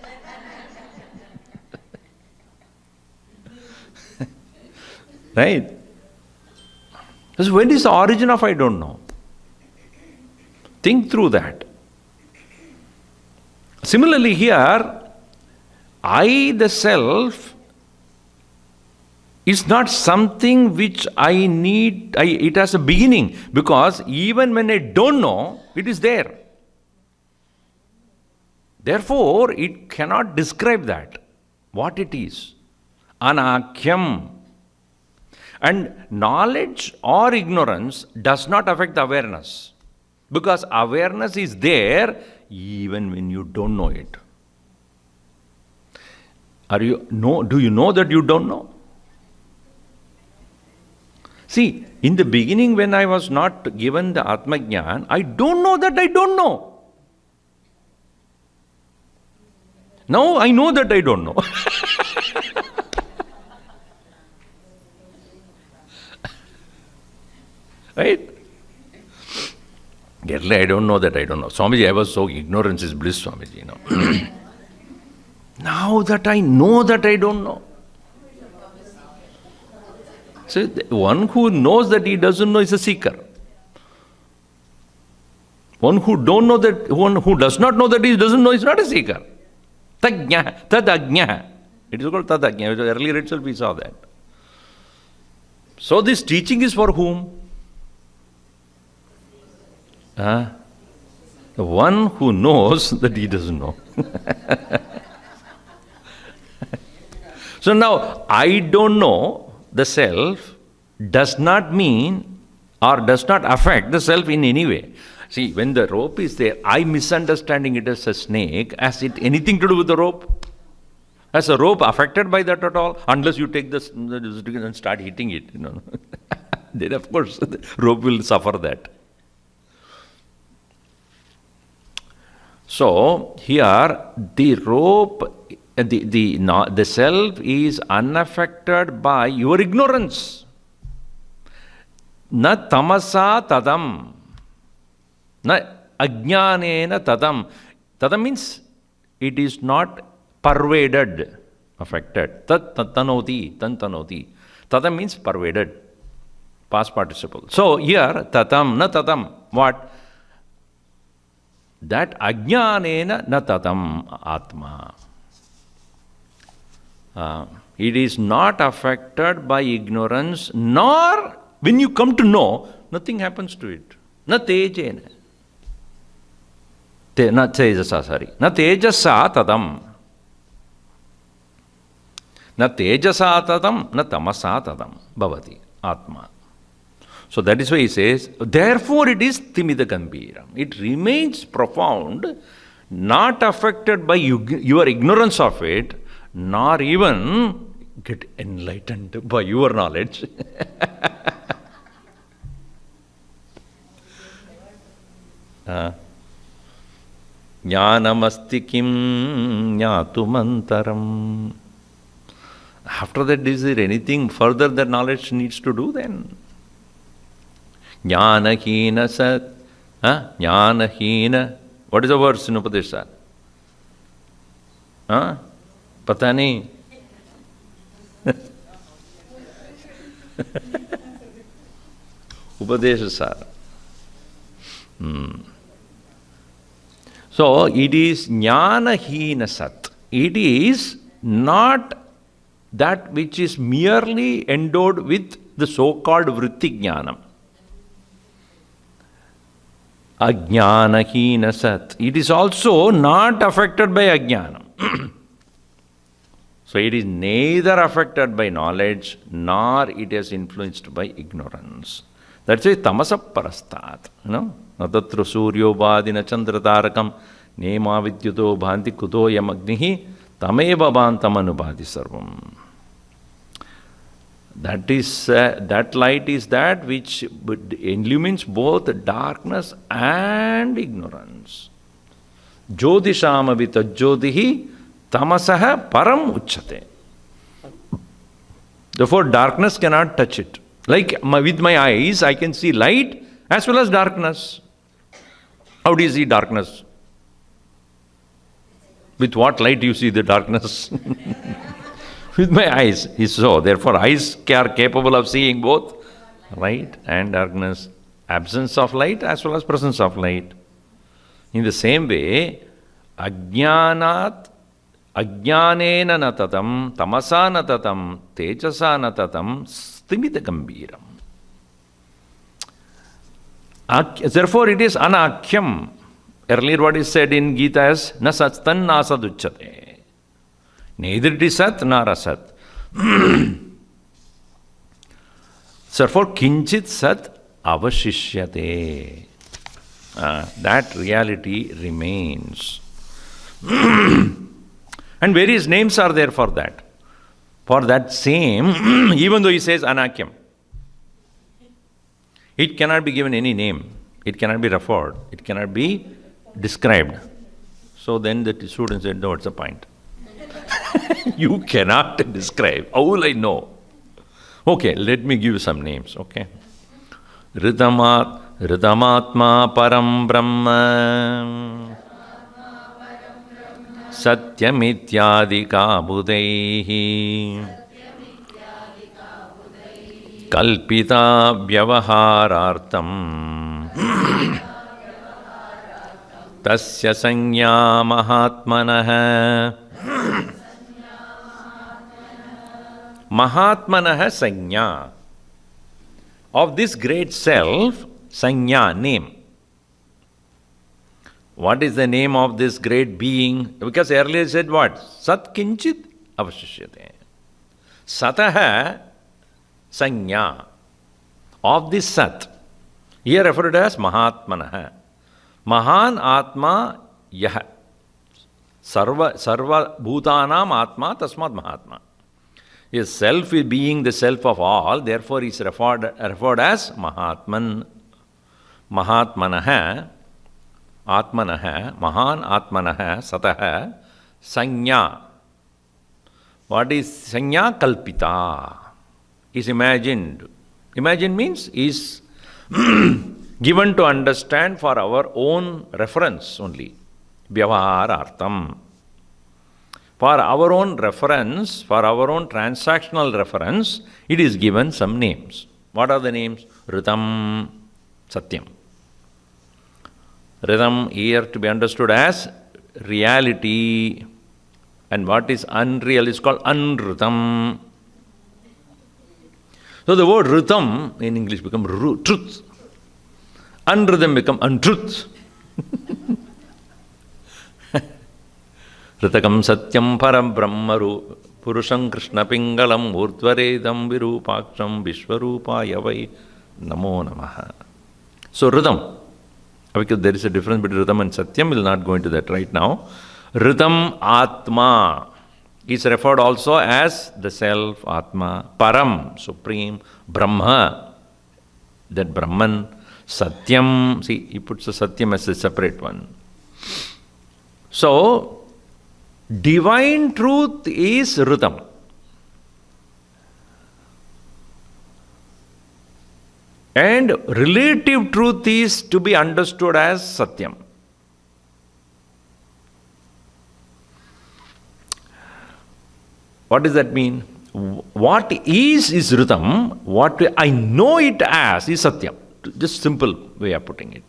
Right? So, when is the origin of I don't know? Think through that. Similarly here, I, the self, is not something which I need, it has a beginning, because even when I don't know, it is there. Therefore, it cannot describe that, what it is. Anakhyam. And knowledge or ignorance does not affect the awareness, because awareness is there even when you don't know it. Do you know that you don't know? See, in the beginning when I was not given the Atma Jnana, I don't know that I don't know. Now I know that I don't know. Right? Earlier, I don't know that I don't know. Swamiji, I was so ignorance is bliss, Swamiji, Now that I know that I don't know. So, one who knows that he doesn't know is a seeker. One who does not know that he doesn't know is not a seeker. Tagnya, tadagnya. It is called tadagnya. Earlier itself we saw that. So, this teaching is for whom? The one who knows that he doesn't know. So now, I don't know the self does not mean or does not affect the self in any way. See, when the rope is there, I misunderstanding it as a snake. Has it anything to do with the rope? Has a rope affected by that at all? Unless you take the and start hitting it, Then of course, the rope will suffer that. So, here, the rope, the self is unaffected by your ignorance. Na tamasa tadam. Na ajnanena tadam. Tadam means it is not pervaded, affected. Tanoti. Tadam means pervaded. Past participle. So, here, tatam, na tatam. What? That ajnanena na tatam atma. It is not affected by ignorance, nor when you come to know, nothing happens to it. Na tejena. Na tejasa tadam. Na tejasa tadam, na tamasa tadam. Bhavati. Atma. So that is why he says, therefore it is timida gambhiram. It remains profound, not affected by your ignorance of it, nor even get enlightened by your knowledge. Jnanamasti kim jnatumantaram. After that, is there anything further that knowledge needs to do then? Jnanahina sat. Jnanahina. What is the verse in Upadesha? Pata nahi. Upadesha sar. So, it is jnanahina sat. It is not that which is merely endowed with the so-called vritti jnanam. Ajnanahina sat. It is also not affected by ajnanam. So it is neither affected by knowledge nor it is influenced by ignorance. That's why tamasa parastat. Natatra suryo badina chandra tarakam nema vidyuto bhanti kuto yamagnihi tameva bantamanubhadi sarvam. That light is that which illumines both darkness and ignorance. Jyotishamavi tajyotihi tamasaha param uchyate. Therefore, darkness cannot touch it. Like with my eyes, I can see light as well as darkness. How do you see darkness? With what light do you see the darkness? With my eyes. So, therefore, eyes are capable of seeing both light and darkness. Absence of light as well as presence of light. In the same way, ajnanena natatam, tamasa natatam, tejasa natatam, stimita gambiram. Therefore, it is anakhyam. Earlier what is said in Gita is na satstan na saduchyate. Neither it is sat nor asat. Therefore, kinchit sat avashishyate. That reality remains. And various names are there for that. For that same, even though he says anakyam, it cannot be given any name. It cannot be referred. It cannot be described. So then the student said, no, what's the point? You cannot describe. How will I know? Okay, let me give you some names, okay? Ritamatma param brahma satyamityadika budaihi kalpita vyavaharartam tasya sanya mahatmanah Mahatmanah sanya. Of this great self, sanya, name. What is the name of this great being? Because earlier said what? Sat kinchit avashishyate. Sataha sanya. Of this sat. Here referred as Mahatmanah. Mahan Atma Yah. Sarva Bhutanam Atma Tasmad Mahatma. His self is being the self of all, therefore he is referred as Mahatman. Mahatmanah, Atmanah, Mahan Atmanah, Sataha, Sanya. What is Sanya? Kalpita. Is imagined. Imagined means is given to understand for our own reference only. Vyavaharartam. For our own reference, for our own transactional reference, it is given some names. What are the names? Ritam, Satyam. Ritam here to be understood as reality, and what is unreal is called unritam. So the word ritam in English becomes truth. Unritam becomes untruth. Ritakam satyam param brahmaru purusham krishna pingalam urdvaredam virupaksham vishwarupaya vai namo namaha. So ritam, because there is a difference between ritam and satyam, we will not go into that right now. Ritam atma is referred also as the self, atma, param, supreme, brahma, that Brahman, satyam, see, he puts the satyam as a separate one. So, divine truth is ritam. And relative truth is to be understood as satyam. What does that mean? What is ritam, what I know it as is satyam. Just simple way of putting it.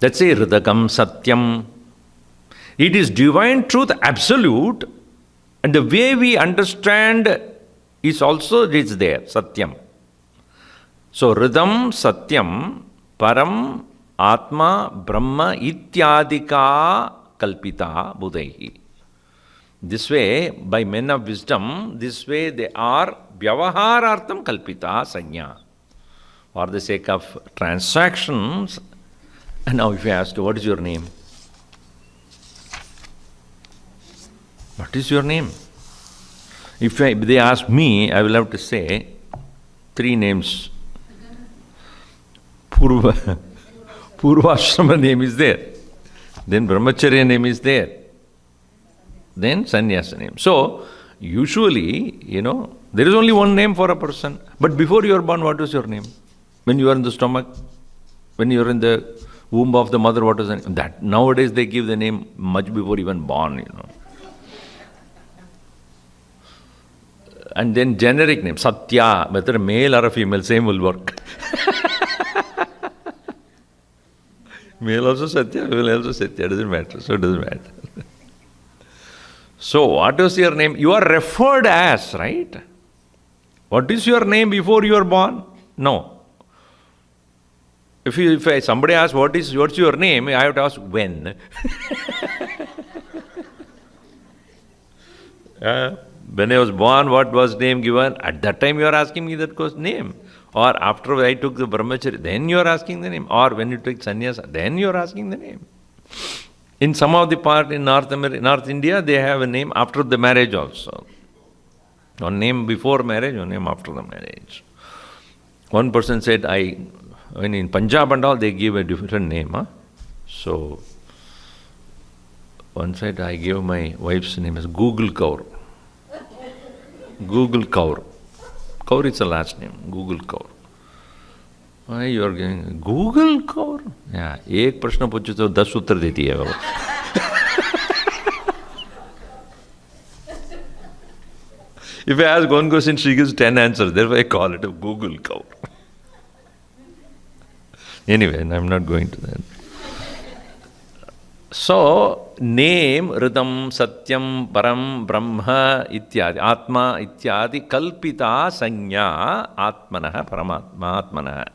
Let's say Ridakam Satyam. It is divine truth, absolute, And the way we understand is also it's there, Satyam. So, Ridam, Satyam, Param, Atma, Brahma, Ityadika, Kalpita, Budaihi. This way, by men of wisdom, this way they are Vyavaharartham Kalpita Sanya. For the sake of transactions. And now if you ask, what is your name? What is your name? If they ask me, I will have to say 3 names. Purvashrama name is there. Then Brahmacharya name is there. Then Sannyasa name. So, usually, there is only one name for a person. But before you are born, what was your name? When you are in the stomach, when you are in the womb of the mother, what was the name? That nowadays they give the name much before even born, And then generic name, Satya, whether a male or a female, same will work. Male also Satya, female also Satya, doesn't matter. So it doesn't matter. So what is your name? You are referred as, right? What is your name before you are born? No. If somebody asks what's your name, I have to ask when. When I was born, what was name given? At that time you are asking me that name. Or after I took the brahmacharya, then you are asking the name. Or when you take sannyasa, then you are asking the name. In some of the part in North India, they have a name after the marriage also. One name before marriage, one name after the marriage. One person said, when in Punjab and all, they give a different name. Huh? So, one said, I gave my wife's name as Google Kaur. Google Kaur. Kaur is the last name, Google Kaur. Why you are going, Google Kaur? Yeah, एक प्रश्न पूछे तो 10 उत्तर देती है वो. If I ask one question, she gives 10 answers. Therefore, I call it a Google Kaur. Anyway, I'm not going to that. So, name, Ridam, Satyam, Param, Brahma, Ityadi, Atma, Ityadi, Kalpita, Sanya, Atmanaha, Paramatma, Atmanaha.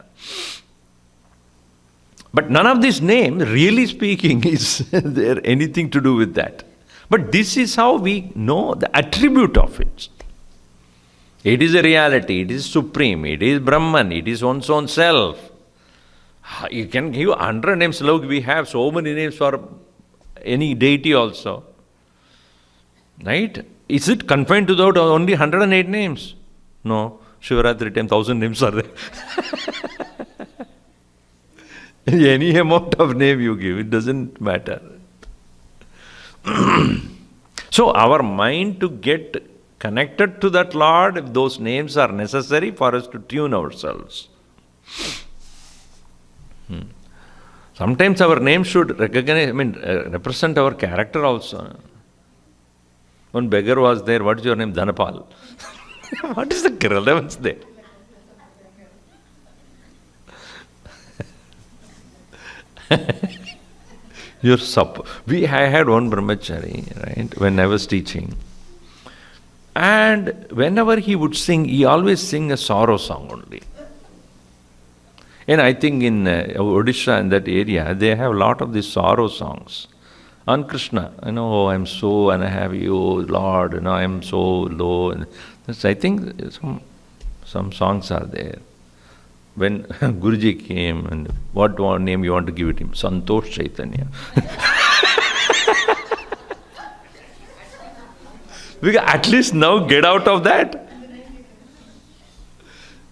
But none of these names, really speaking, is there anything to do with that. But this is how we know the attribute of it. It is a reality, it is supreme, it is Brahman, it is one's own self. You can give 100 names. Look, we have so many names for any deity also. Right? Is it confined to that only 108 names? No. Shivaratri time 1000 names are there. Any amount of name you give, it doesn't matter. So our mind to get connected to that Lord, those names are necessary for us to tune ourselves. Sometimes our name should represent our character also. One beggar was there, what is your name? Dhanapal. What is the relevance there? I had one brahmachari, right, when I was teaching. And whenever he would sing, he always sing a sorrow song only. And I think in Odisha, in that area, they have a lot of these sorrow songs on Krishna. Oh, I'm so unhappy, oh Lord, I'm so low. And I think some songs are there. When Guruji came, and what name you want to give it him? Santosh Chaitanya. Because at least now get out of that.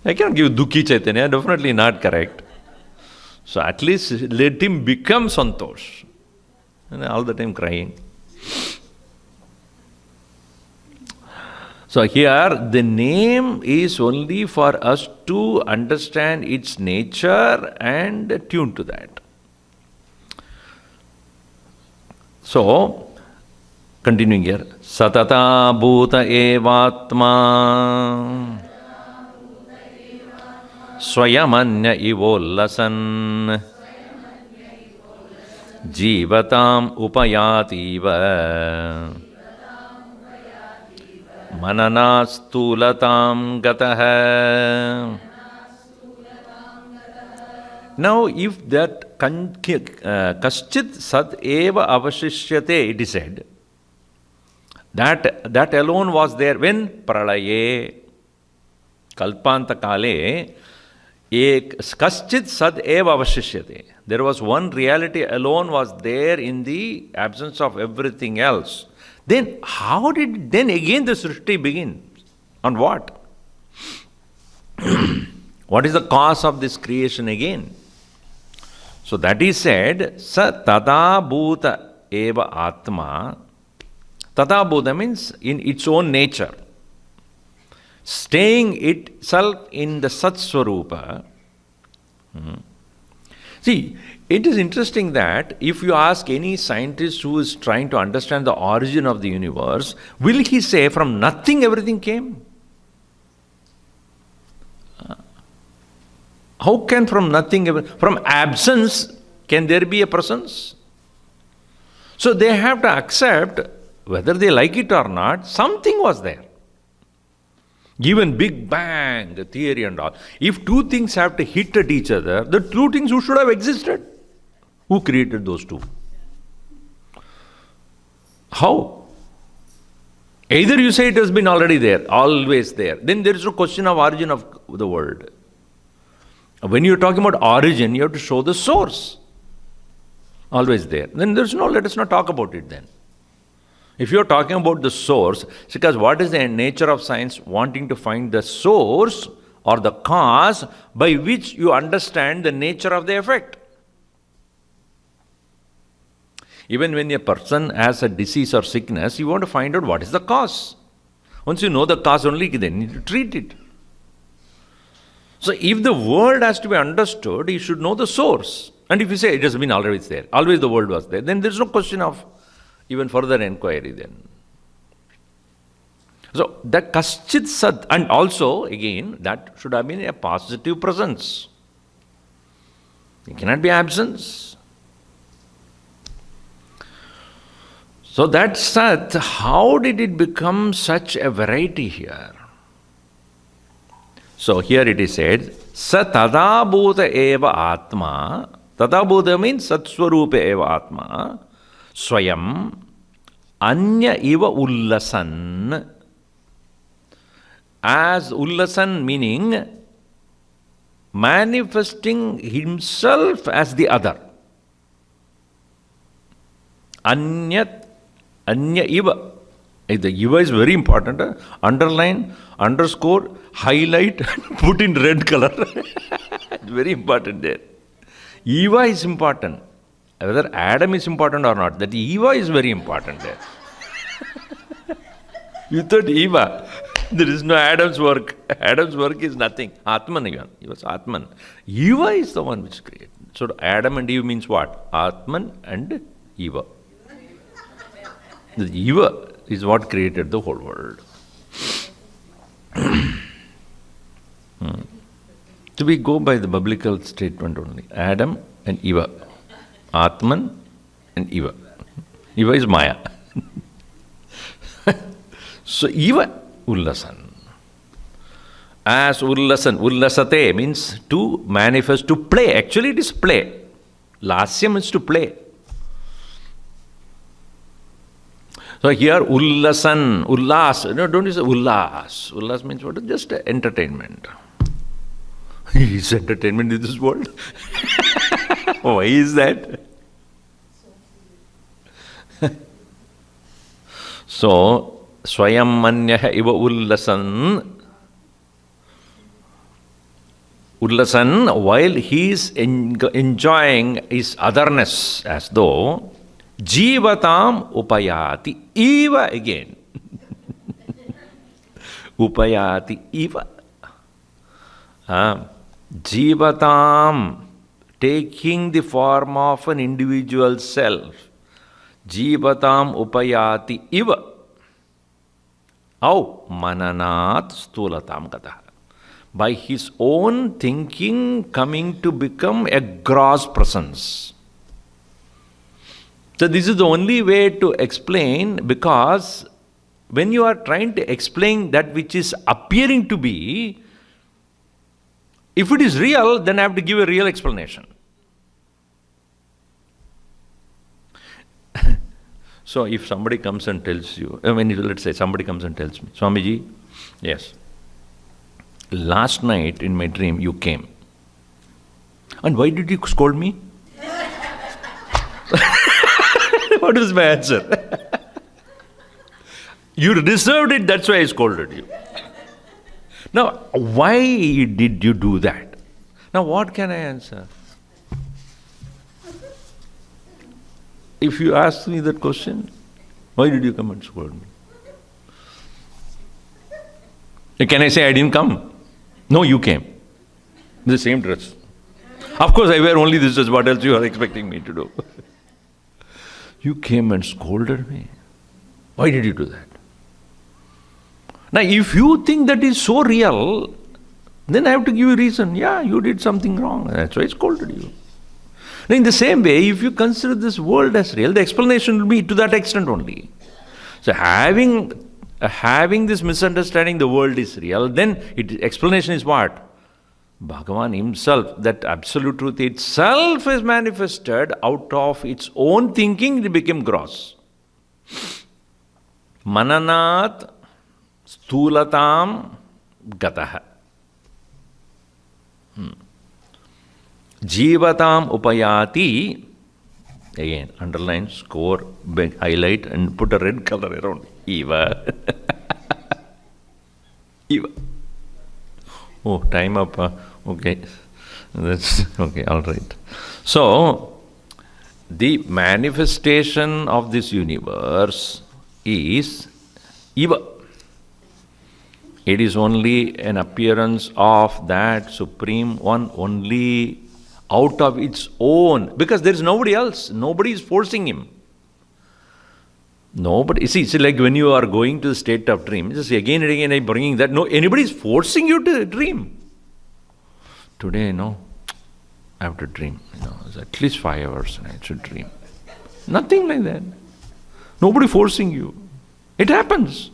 I can't give Dukhi Chaitanya, definitely not correct. So at least let him become Santosh. And all the time crying. So here the name is only for us to understand its nature and tune to that. So, continuing here. Satata bhuta evatma swayamanya ivollasan jivatam upayativa mananastulatam gataha. Now, if that kaschit sad eva avashishyate, it is said, that alone was there when pralaye, kalpanta kale, kaschit sad eva avashishyate. There was one reality alone was there in the absence of everything else. Then how did then again the Srishti begin? On what? What is the cause of this creation again? So that is said, sa tada bhuta eva atma. Tada bhuta means in its own nature. Staying itself in the Sat Swarupa. See, it is interesting that if you ask any scientist who is trying to understand the origin of the universe, will he say from nothing everything came? How can from nothing, from absence, can there be a presence? So they have to accept, whether they like it or not, something was there. Even Big Bang, the theory and all. If two things have to hit at each other, the two things who should have existed. Who created those two? How? Either you say it has been already there, always there. Then there is no question of origin of the world. When you are talking about origin, you have to show the source. Always there. Then there is no, let us not talk about it then. If you are talking about the source, because what is the nature of science? Wanting to find the source or the cause by which you understand the nature of the effect. Even when a person has a disease or sickness, you want to find out what is the cause. Once you know the cause only, then you treat it. So if the world has to be understood, you should know the source. And if you say it has been always there, always the world was there, then there is no question of even further inquiry then. So that kaschit sat, and also again, that should have been a positive presence. It cannot be absence. So that sat, how did it become such a variety here? So here it is said, sa tada bhuta eva atma. Tada bhuta means satswarupa eva atma. Swayam anya iva ullasan. As ullasan meaning manifesting himself as the other. Anya iva. The iva is very important. Underline, underscore, highlight, put in red color. It's very important there. Eva is important. Whether Adam is important or not, that Eva is very important there. Without Eva, there is no Adam's work. Adam's work is nothing. Atman even. He was Atman. Eva is the one which created. So Adam and Eve means what? Atman and Eva. The Eva is what created the whole world. So we go by the biblical statement only. Adam and Eva. Atman and Eva. Eva is Maya. So Eva, Ullasan. As Ullasan, Ullasate means to manifest, to play. Actually it is play. Lasya means to play. So here Ullasan, Ullas, no, don't you say Ullas. Ullas means what? Just entertainment. Is entertainment in this world? Why is that? So, Swayam Manyah iva Ullasan. Ullasan, while he is enjoying his otherness as though Jivatam upayati. Eva again. Upayati. Eva. Jivatam, taking the form of an individual self. Jivatam upayati iva. How? Mananat stulatam kataha. By his own thinking coming to become a gross presence. So this is the only way to explain, because when you are trying to explain that which is appearing to be, if it is real, then I have to give a real explanation. So if somebody comes and tells you, let's say somebody comes and tells me, Swamiji, yes, last night in my dream you came. And why did you scold me? What is my answer? You deserved it, that's why I scolded you. Now, why did you do that? Now, what can I answer? If you ask me that question, why did you come and scold me? Can I say I didn't come? No, you came. The same dress. Of course, I wear only this dress. What else you are expecting me to do? You came and scolded me. Why did you do that? Now, if you think that is so real, then I have to give you a reason. Yeah, you did something wrong. That's why I scolded you. Now, in the same way, if you consider this world as real, the explanation will be to that extent only. So, having this misunderstanding the world is real, then explanation is what? Bhagavan himself, that absolute truth itself is manifested out of its own thinking, it became gross. Mananat sthulatam gataha. Jivatam upayati. Again, underline, score, big, highlight, and put a red color around. Eva. Eva. Oh, time up. Okay. That's okay, all right. So, the manifestation of this universe is Eva. It is only an appearance of that Supreme One only out of its own, because there is nobody else. Nobody is forcing him. Nobody. See, it's like when you are going to the state of dream, just again and again I'm bringing that. No, anybody is forcing you to dream. Today, no, I have to dream. It's at least 5 hours and I should dream. Nothing like that. Nobody forcing you. It happens.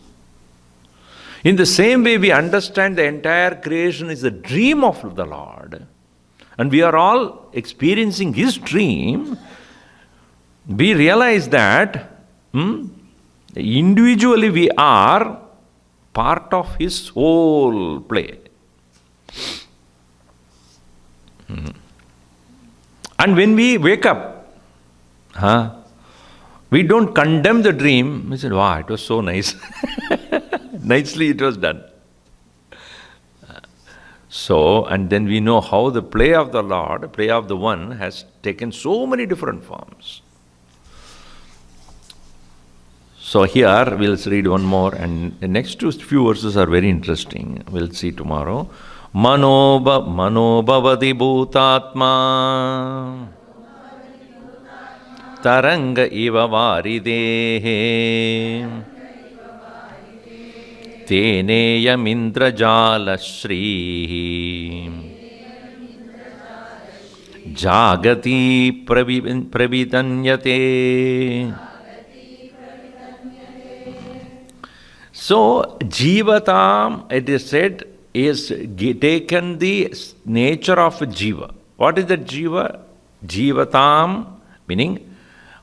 In the same way, we understand the entire creation is a dream of the Lord. And we are all experiencing His dream. We realize that individually we are part of His whole play. And when we wake up, we don't condemn the dream. We said, wow, it was so nice. Nicely it was done. So, and then we know how the play of the Lord, play of the One, has taken so many different forms. So here, we'll read one more, and the next few verses are very interesting. We'll see tomorrow. Mano bhavati bhutatma taranga iva varidehe teneyam indrajala shrihi jagati pravidanyate. So, jivatam, it is said, is taken the nature of jiva. What is that jiva? Jivatam, meaning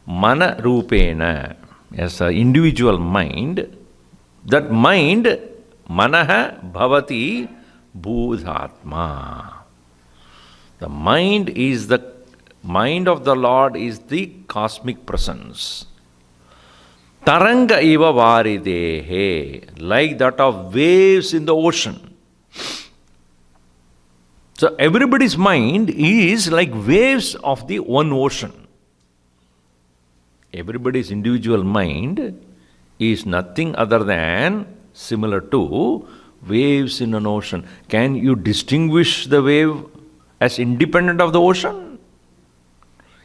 mana rupena, as an individual mind. That mind, manaha bhavati bhūdhatma. The mind is the mind of the Lord is the cosmic presence. Taranga iva varidehe, like that of waves in the ocean. So everybody's mind is like waves of the one ocean. Everybody's individual mind is nothing other than similar to waves in an ocean. Can you distinguish the wave as independent of the ocean?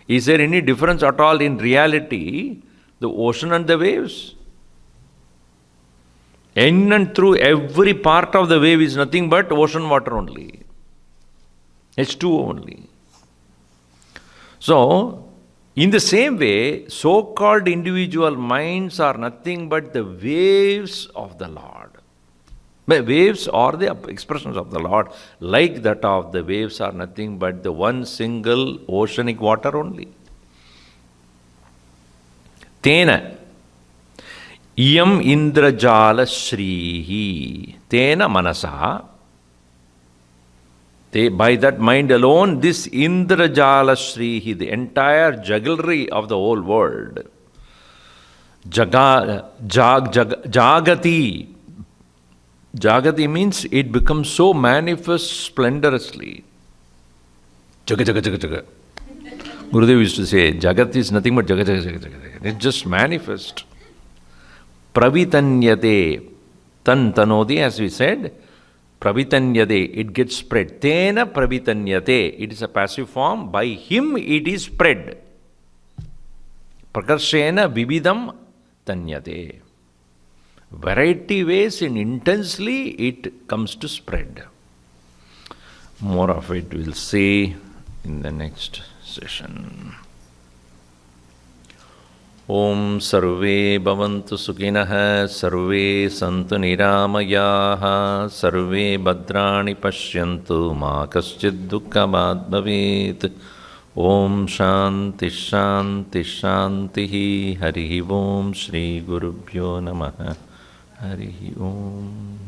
Is there any difference at all in reality, the ocean and the waves? In and through every part of the wave is nothing but ocean water only. H2O only. So, In the same way, so-called individual minds are nothing but the waves of the Lord. Waves are the expressions of the Lord, like that of the waves are nothing but the one single oceanic water only. Tena iyam indrajala shrihi tena manasa. By that mind alone, this indrajala shrihi, the entire jugglery of the whole world, jagati. Jagati means it becomes so manifest splendorously. Jaga, jaga, jaga, jaga. Gurudev used to say, Jagat is nothing but jaga, jaga, jaga, jaga. It just manifest. Pravitanyate, tanodi, as we said, pravitanyate, it gets spread. Tena pravitanyate, it is a passive form. By him it is spread. Prakarshena vividam tanyate. Variety ways and intensely it comes to spread. More of it we'll see in the next session. Om sarve bhavantu sukhinah, sarve santu niramayaha, sarve bhadrani pashyantu, ma kaschid dukkhamad bhavet. Om shanti shanti shanti. Harihi Om Shri Gurubhyo Namaha. Harihi Om.